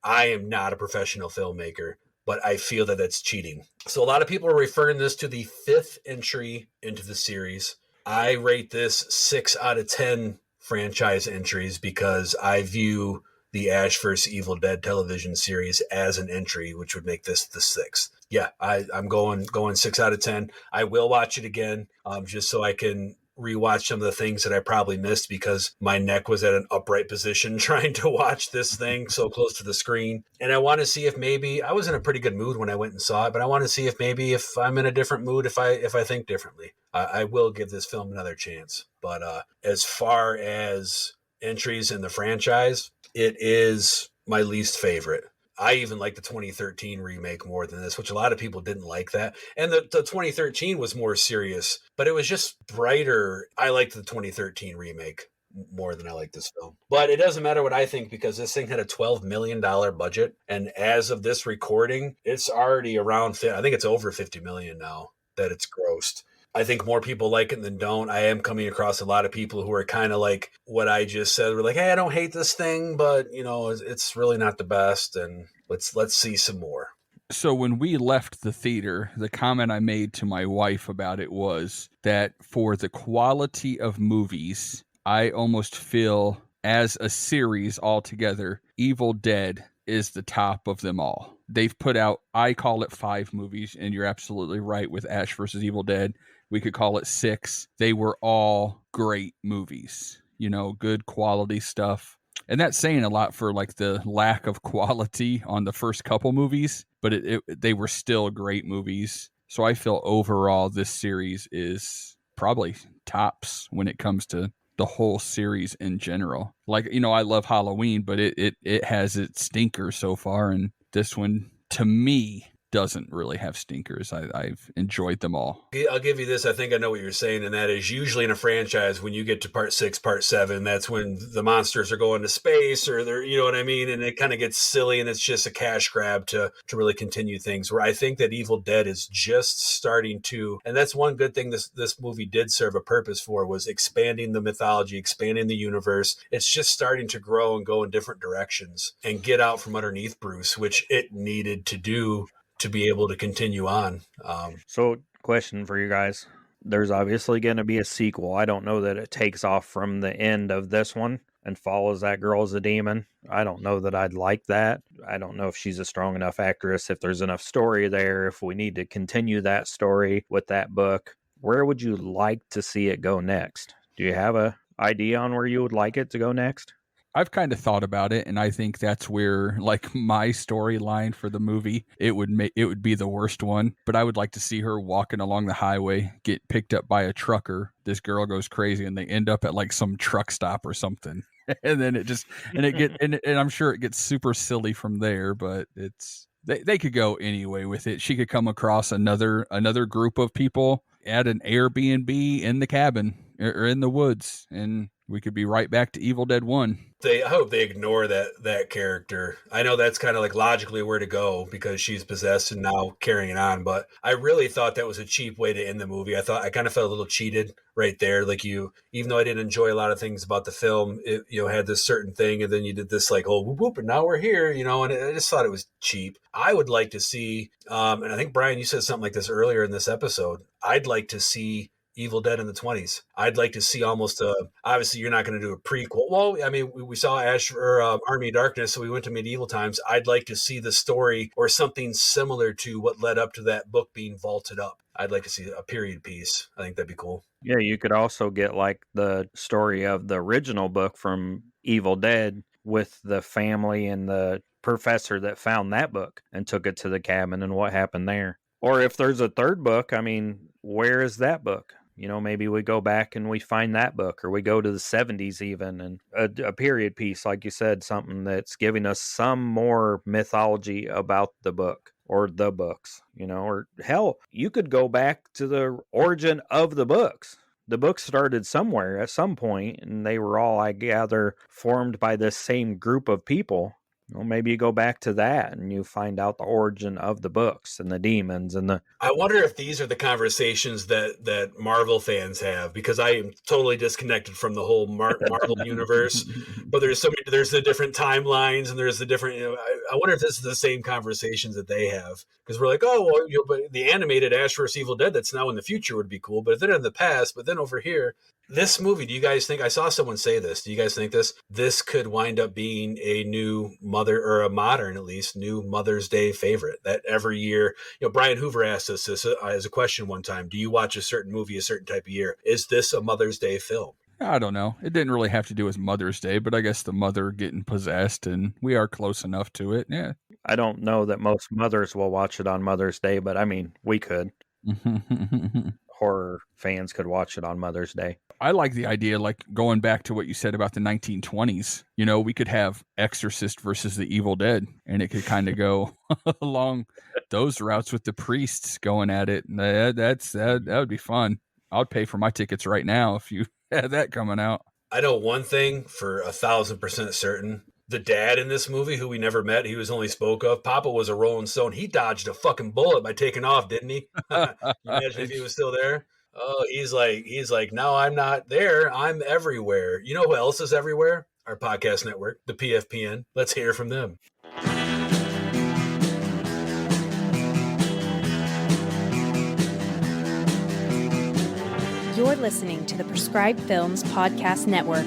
Speaker 4: I am not a professional filmmaker, but I feel that that's cheating. So a lot of people are referring this to the 5th entry into the series. I rate this 6 out of 10 franchise entries because I view the Ash vs. Evil Dead television series as an entry, which would make this the 6th. Yeah, I'm going 6 out of 10. I will watch it again, just so I can rewatch some of the things that I probably missed because my neck was at an upright position trying to watch this thing so close to the screen. And I want to see if maybe I was in a pretty good mood when I went and saw it, but I want to see if maybe if I'm in a different mood, if I think differently. I will give this film another chance. But as far as entries in the franchise, it is my least favorite. I even like the 2013 remake more than this, which a lot of people didn't like that. And the 2013 was more serious, but it was just brighter. I liked the 2013 remake more than I like this film. But it doesn't matter what I think because this thing had a $12 million budget. And as of this recording, it's already around, I think it's over 50 million now that it's grossed. I think more people like it than don't. I am coming across a lot of people who are kind of like what I just said. We're like, hey, I don't hate this thing, but it's really not the best. And let's see some more.
Speaker 3: So when we left the theater, the comment I made to my wife about it was that for the quality of movies, I almost feel as a series altogether, Evil Dead is the top of them all. They've put out, I call it 5 movies, and you're absolutely right with Ash versus Evil Dead. we could call it 6. They were all great movies, good quality stuff. And that's saying a lot for like the lack of quality on the first couple movies, but they were still great movies. So I feel overall this series is probably tops when it comes to the whole series in general. Like, I love Halloween, but it has its stinkers so far, and this one to me doesn't really have stinkers. I've enjoyed them all.
Speaker 4: I'll give you this. I think I know what you're saying, and that is usually in a franchise, when you get to part 6, part 7, that's when the monsters are going to space, or they're, you know what I mean? And it kind of gets silly, and it's just a cash grab to really continue things. Where I think that Evil Dead is just starting to, and that's one good thing this movie did serve a purpose for, was expanding the mythology, expanding the universe. It's just starting to grow and go in different directions and get out from underneath Bruce, which it needed to do to be able to continue on.
Speaker 2: So, question for you guys. There's obviously going to be a sequel. I don't know that it takes off from the end of this one and follows that girl as a demon. I don't know that I'd like that. I don't know if she's a strong enough actress, if there's enough story there, if we need to continue that story with that book. Where would you like to see it go next? Do you have an idea on where you would like it to go next?
Speaker 3: I've kind of thought about it, and I think that's where, like, my storyline for the movie, it would be the worst one. But I would like to see her walking along the highway, get picked up by a trucker. This girl goes crazy, and they end up at like some truck stop or something. And then and I'm sure it gets super silly from there. But they could go anyway with it. She could come across another group of people at an Airbnb in the cabin or in the woods, and we could be right back to Evil Dead 1.
Speaker 4: I hope they ignore that character. I know that's kind of like logically where to go because she's possessed and now carrying it on, but I really thought that was a cheap way to end the movie. I thought I kind of felt a little cheated right there. Like even though I didn't enjoy a lot of things about the film, it had this certain thing, and then you did this like, oh, whoop, whoop, and now we're here, and I just thought it was cheap. I would like to see, and I think Brian, you said something like this earlier in this episode. I'd like to see Evil Dead in the 20s. I'd like to see almost obviously you're not going to do a prequel. Well, I mean, we saw Army of Darkness, so we went to medieval times. I'd like to see the story or something similar to what led up to that book being vaulted up. I'd like to see a period piece. I think that'd be cool.
Speaker 2: Yeah, you could also get like the story of the original book from Evil Dead with the family and the professor that found that book and took it to the cabin and what happened there. Or if there's a third book, I mean, where is that book? Maybe we go back and we find that book, or we go to the 70s even, and a period piece, like you said, something that's giving us some more mythology about the book or the books, or hell, you could go back to the origin of the books. The books started somewhere at some point, and they were all, I gather, formed by this same group of people. Well, maybe you go back to that and you find out the origin of the books and the demons and the...
Speaker 4: I wonder if these are the conversations that Marvel fans have, because I am totally disconnected from the whole Marvel universe. But there's the different timelines, and there's the different... I wonder if this is the same conversations that they have, because we're like, oh, well, but the animated Ash vs. Evil Dead that's now in the future would be cool, but then in the past, but then over here... This movie, do you guys think, I saw someone say this, do you guys think this could wind up being a new or a modern, at least, new Mother's Day favorite? That every year, Brian Hoover asked us this as a question one time, do you watch a certain movie a certain type of year? Is this a Mother's Day film?
Speaker 3: I don't know. It didn't really have to do with Mother's Day, but I guess the mother getting possessed, and we are close enough to it, yeah.
Speaker 2: I don't know that most mothers will watch it on Mother's Day, but I mean, we could. Horror fans could watch it on Mother's Day.
Speaker 3: I like the idea, like going back to what you said about the 1920s. We could have Exorcist versus the Evil Dead, and it could kind of go along those routes with the priests going at it. That would be fun. I'd pay for my tickets right now if you had that coming out.
Speaker 4: I know one thing for 1,000% certain. The dad in this movie, who we never met, he was only spoke of. Papa was a Rolling Stone. He dodged a fucking bullet by taking off, didn't he? Imagine if he was still there. Oh, he's like, no, I'm not there. I'm everywhere. You know who else is everywhere? Our podcast network, the PFPN. Let's hear from them.
Speaker 8: You're listening to the Prescribed Films Podcast Network,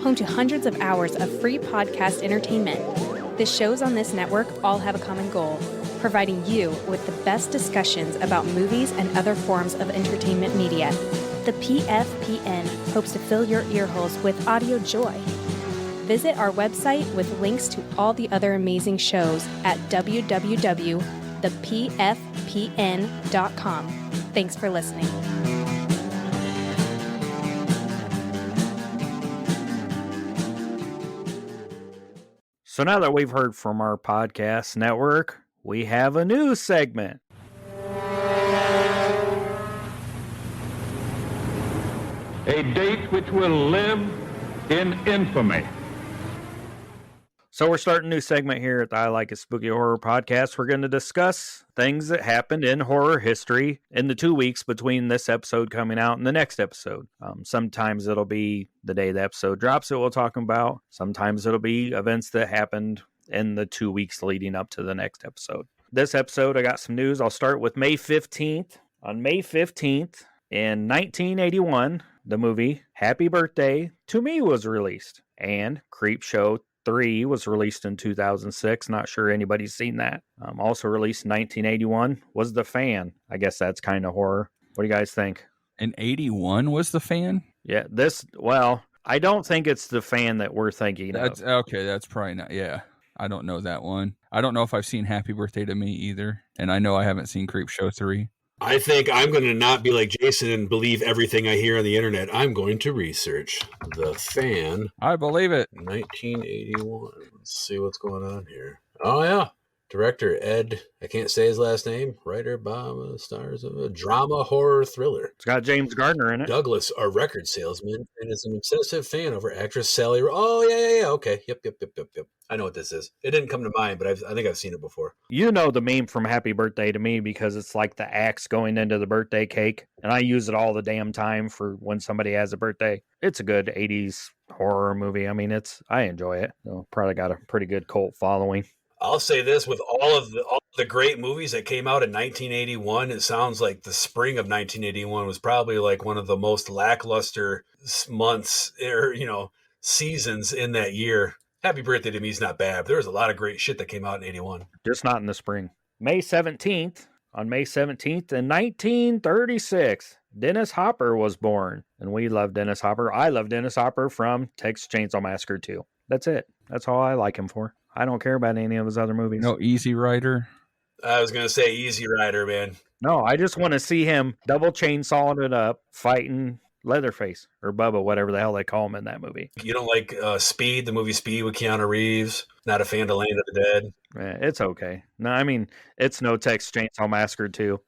Speaker 8: home to hundreds of hours of free podcast entertainment. The shows on this network all have a common goal: providing you with the best discussions about movies and other forms of entertainment media. The PFPN hopes to fill your earholes with audio joy. Visit our website with links to all the other amazing shows at www.thepfpn.com. Thanks for listening.
Speaker 2: So now that we've heard from our podcast network, we have a news segment.
Speaker 9: A date which will live in infamy.
Speaker 2: So we're starting a new segment here at the I Like It Spooky Horror Podcast. We're going to discuss things that happened in horror history in the 2 weeks between this episode coming out and the next episode. Sometimes it'll be the day the episode drops that we'll talk about. Sometimes it'll be events that happened in the 2 weeks leading up to the next episode. This episode, I got some news. I'll start with May 15th. On May 15th in 1981, the movie Happy Birthday to Me was released, and Creepshow 3 was released in 2006. Not sure anybody's seen that. Also released in 1981 was The Fan. I guess that's kind of horror. What do you guys think?
Speaker 3: In 81 was The Fan?
Speaker 2: Yeah, I don't think it's The Fan that we're thinking of.
Speaker 3: Okay, that's probably not. Yeah, I don't know that one. I don't know if I've seen Happy Birthday to Me either. And I know I haven't seen Creepshow 3.
Speaker 4: I think I'm going to not be like Jason and believe everything I hear on the internet. I'm going to research The Fan.
Speaker 3: I believe it.
Speaker 4: 1981. Let's see what's going on here. Oh, yeah. Director Ed, I can't say his last name. Writer Bob, stars of a drama horror thriller.
Speaker 2: It's got James Gardner in it.
Speaker 4: Douglas, a record salesman, and is an obsessive fan over actress Sally. Oh, yeah. Okay. Yep. I know what this is. It didn't come to mind, but I think I've seen it before.
Speaker 2: You know the meme from Happy Birthday to Me because it's like the axe going into the birthday cake. And I use it all the damn time for when somebody has a birthday. It's a good 80s horror movie. I mean, I enjoy it. So probably got a pretty good cult following.
Speaker 4: I'll say this, with all of the great movies that came out in 1981, it sounds like the spring of 1981 was probably like one of the most lackluster months or, seasons in that year. Happy Birthday to Me is not bad. But there was a lot of great shit that came out in 81.
Speaker 2: Just not in the spring. May 17th, on May 17th in 1936, Dennis Hopper was born. And we love Dennis Hopper. I love Dennis Hopper from Texas Chainsaw Massacre 2. That's it. That's all I like him for. I don't care about any of his other movies.
Speaker 3: No Easy Rider.
Speaker 4: I was going to say Easy Rider, man.
Speaker 2: No, I just want to see him double chainsawing it up, fighting Leatherface or Bubba, whatever the hell they call him in that movie.
Speaker 4: You don't like Speed, the movie Speed with Keanu Reeves? Not a fan of Land of the Dead?
Speaker 2: It's okay. No, I mean, it's no Texas Chainsaw Massacre 2.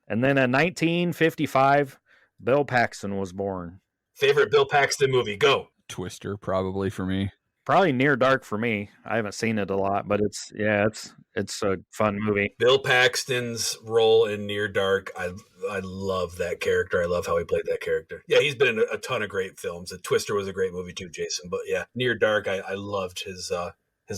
Speaker 2: And then in 1955, Bill Paxton was born.
Speaker 4: Favorite Bill Paxton movie? Go.
Speaker 3: Twister, probably for me.
Speaker 2: Probably Near Dark for me. I haven't seen it a lot, but it's a fun movie.
Speaker 4: Bill Paxton's role in Near Dark, I love that character. I love how he played that character. Yeah, he's been in a ton of great films. The Twister was a great movie too, Jason. But yeah, Near Dark, I loved his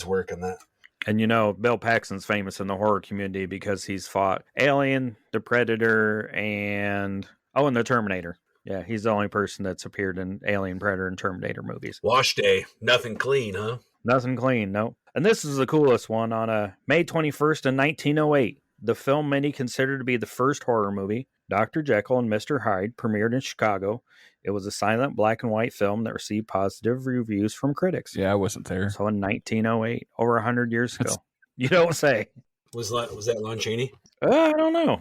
Speaker 4: work in that.
Speaker 2: And Bill Paxton's famous in the horror community because he's fought Alien, the Predator, and the Terminator. Yeah, he's the only person that's appeared in Alien, Predator, and Terminator movies.
Speaker 4: Wash Day. Nothing clean, huh?
Speaker 2: Nothing clean, no. And this is the coolest one. On May 21st in 1908, the film many consider to be the first horror movie, Dr. Jekyll and Mr. Hyde, premiered in Chicago. It was a silent black and white film that received positive reviews from critics.
Speaker 3: Yeah, I wasn't there.
Speaker 2: So in 1908, over 100 years ago. You don't say.
Speaker 4: Was that Lon Chaney?
Speaker 2: I don't know.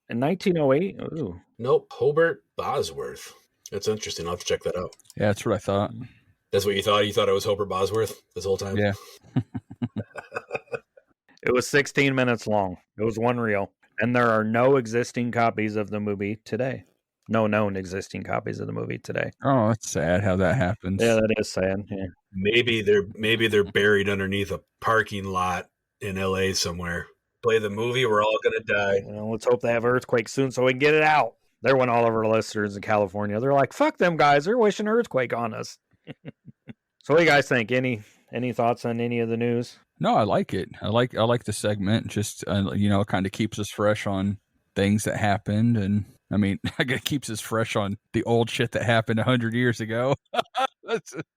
Speaker 2: In 1908? Ooh.
Speaker 4: Nope. Hobart Bosworth. That's interesting. I'll have to check that out.
Speaker 3: Yeah, that's what I thought.
Speaker 4: That's what you thought? You thought it was Hobart Bosworth this whole time?
Speaker 3: Yeah.
Speaker 2: It was 16 minutes long. It was one reel. And there are no existing copies of the movie today. No known existing copies of the movie today.
Speaker 3: Oh, that's sad how that happens.
Speaker 2: Yeah, that is sad. Yeah.
Speaker 4: Maybe they're buried underneath a parking lot in LA somewhere. Play the movie, we're all going to die.
Speaker 2: Let's hope they have an earthquake soon so we can get it out. There went all of our listeners in California. They're like, fuck them guys. They're wishing an earthquake on us. So what do you guys think? Any thoughts on any of the news?
Speaker 3: No, I like it. I like the segment. Just, it kind of keeps us fresh on things that happened. And I mean, it keeps us fresh on the old shit that happened 100 years ago.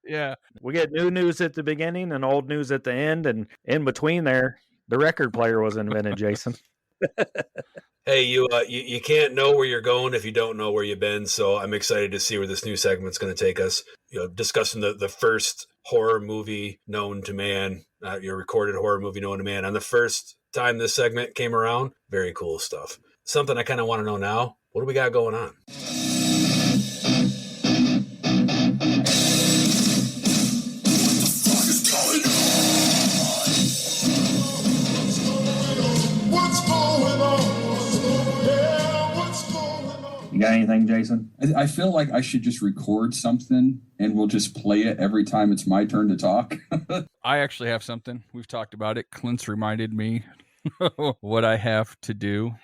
Speaker 3: Yeah.
Speaker 2: We get new news at the beginning and old news at the end. And in between there, The record player was invented, Jason.
Speaker 4: Hey, you can't know where you're going if you don't know where you've been. So I'm excited to see where this new segment's going to take us. Discussing the first horror movie known to man, your recorded horror movie known to man. On the first time this segment came around, very cool stuff. Something I kind of want to know now. What do we got going on?
Speaker 2: You got anything, Jason?
Speaker 3: I feel like I should just record something and we'll just play it every time it's my turn to talk. I actually have something. We've talked about it. Clint's reminded me what I have to do.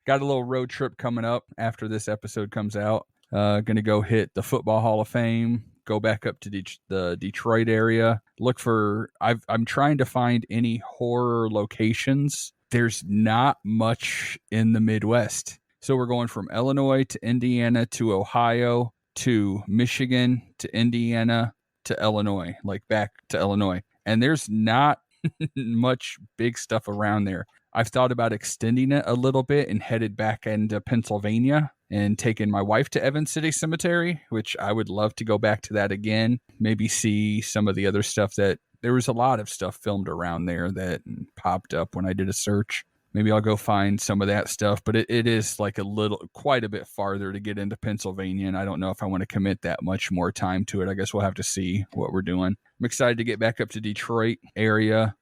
Speaker 3: Got a little road trip coming up after this episode comes out. Gonna go hit the Football Hall of Fame, go back up to the Detroit area. Look for, I'm trying to find any horror locations. There's not much in the Midwest. So we're going from Illinois to Indiana to Ohio to Michigan to Indiana to Illinois, like back to Illinois. And there's not much big stuff around there. I've thought about extending it a little bit and headed back into Pennsylvania and taking my wife to Evans City Cemetery, which I would love to go back to that again. Maybe see some of the other stuff that there was a lot of stuff filmed around there that popped up when I did a search. Maybe I'll go find some of that stuff, but it is like quite a bit farther to get into Pennsylvania, and I don't know if I want to commit that much more time to it. I guess we'll have to see what we're doing. I'm excited to get back up to Detroit area.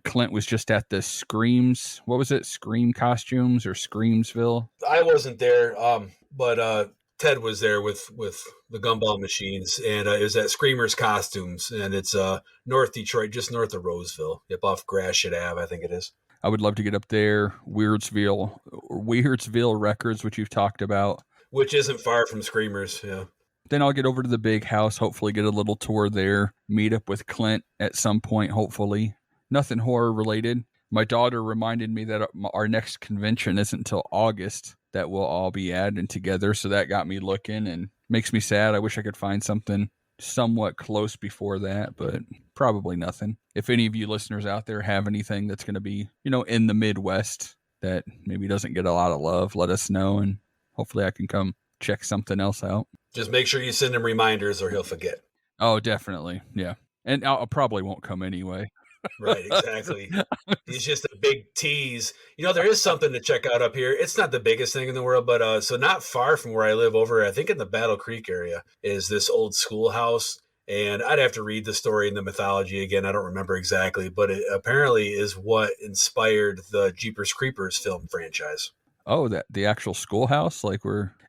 Speaker 3: Clint was just at the Screams. What was it? Scream Costumes or Screamsville?
Speaker 4: I wasn't there, but Ted was there with the gumball machines, and it was at Screamers Costumes, and it's North Detroit, just north of Roseville, off Gratiot Ave, I think it is.
Speaker 3: I would love to get up there. Weirdsville Records, which you've talked about.
Speaker 4: Which isn't far from Screamers, yeah.
Speaker 3: Then I'll get over to the big house, hopefully get a little tour there, meet up with Clint at some point, hopefully. Nothing horror related. My daughter reminded me that our next convention isn't until August that we'll all be at and together, so that got me looking and makes me sad. I wish I could find something somewhat close before that, but probably nothing. If any of you listeners out there have anything that's going to be, in the Midwest that maybe doesn't get a lot of love, let us know, and hopefully I can come check something else out.
Speaker 4: Just make sure you send him reminders or he'll forget.
Speaker 3: Oh, definitely. Yeah. And I probably won't come anyway.
Speaker 4: Right, exactly. He's just a big tease. There is something to check out up here. It's not the biggest thing in the world, but so not far from where I live over, I think in the Battle Creek area, is this old schoolhouse. And I'd have to read the story and the mythology again. I don't remember exactly, but it apparently is what inspired the Jeepers Creepers film franchise.
Speaker 3: Oh, the actual schoolhouse?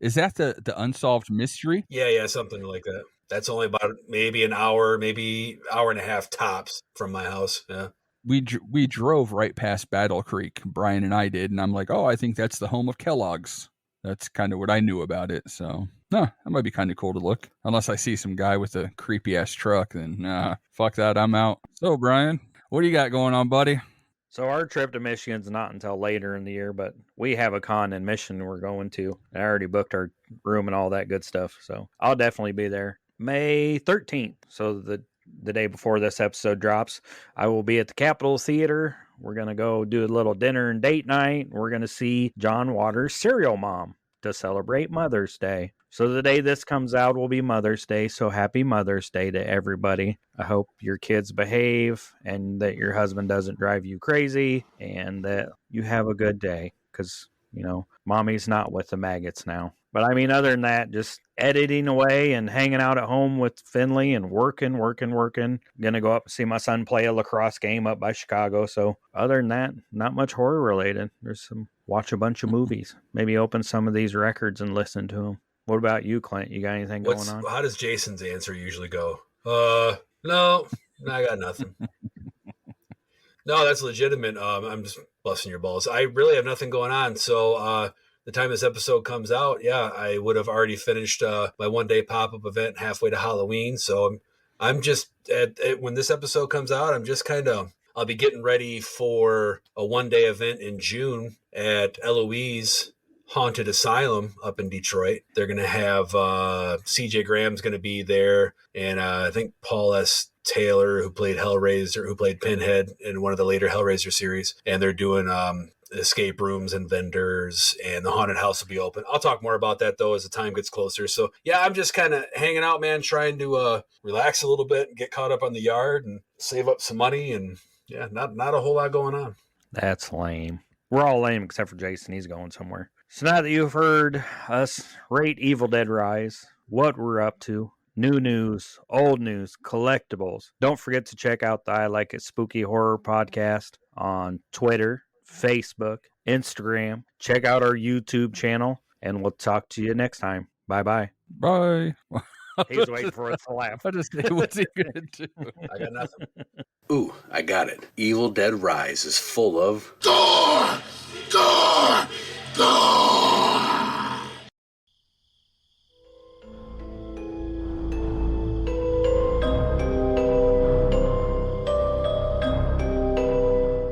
Speaker 3: Is that the unsolved mystery?
Speaker 4: Yeah, something like that. That's only about maybe an hour, maybe hour and a half tops from my house. Yeah.
Speaker 3: We drove right past Battle Creek, Brian and I did, and I'm like, oh, I think that's the home of Kellogg's. That's kind of what I knew about it. So, that might be kind of cool to look. Unless I see some guy with a creepy-ass truck, then fuck that, I'm out. So, Brian, what do you got going on, buddy?
Speaker 2: So our trip to Michigan's not until later in the year, but we have a con in Michigan we're going to. I already booked our room and all that good stuff, so I'll definitely be there. May 13th, so the day before this episode drops, I will be at the Capitol Theater. We're going to go do a little dinner and date night. We're going to see John Waters' Serial Mom to celebrate Mother's Day. So the day this comes out will be Mother's Day, so happy Mother's Day to everybody. I hope your kids behave and that your husband doesn't drive you crazy and that you have a good day because, mommy's not with the maggots now. But other than that, just editing away and hanging out at home with Finley and working. Gonna go up and see my son play a lacrosse game up by Chicago. So other than that, not much horror related. Watch a bunch of movies. Maybe open some of these records and listen to them. What about you, Clint? You got anything going on?
Speaker 4: How does Jason's answer usually go? No, I got nothing. No, that's legitimate. I'm just busting your balls. I really have nothing going on. So the time this episode comes out, I would have already finished my one-day pop-up event halfway to Halloween. So I'm just, when this episode comes out, I'm just I'll be getting ready for a one-day event in June at Eloise Haunted Asylum up in Detroit. They're going to have CJ Graham's going to be there, and I think Paul S. Taylor, who played Hellraiser, who played Pinhead in one of the later Hellraiser series, and they're doing escape rooms and vendors, and the haunted house will be open. I'll talk more about that though as the time gets closer. So yeah, I'm just kind of hanging out, man, trying to relax a little bit and get caught up on the yard and save up some money, and yeah, not a whole lot going on.
Speaker 2: That's lame. We're all lame except for Jason. He's going somewhere. So now that you've heard us rate Evil Dead Rise, what we're up to, new news, old news, collectibles, don't forget to check out the I Like It Spooky Horror podcast on Twitter, Facebook, Instagram. Check out our YouTube channel, and we'll talk to you next time. Bye-bye.
Speaker 3: Bye.
Speaker 2: He's waiting for us to laugh.
Speaker 3: I just what's he gonna do?
Speaker 4: I got nothing. Ooh, I got it. Evil Dead Rise is full of
Speaker 5: Gore! Gore! Gore!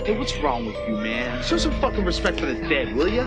Speaker 10: Hey, what's wrong with you, man? Show some fucking respect for the dead, will ya?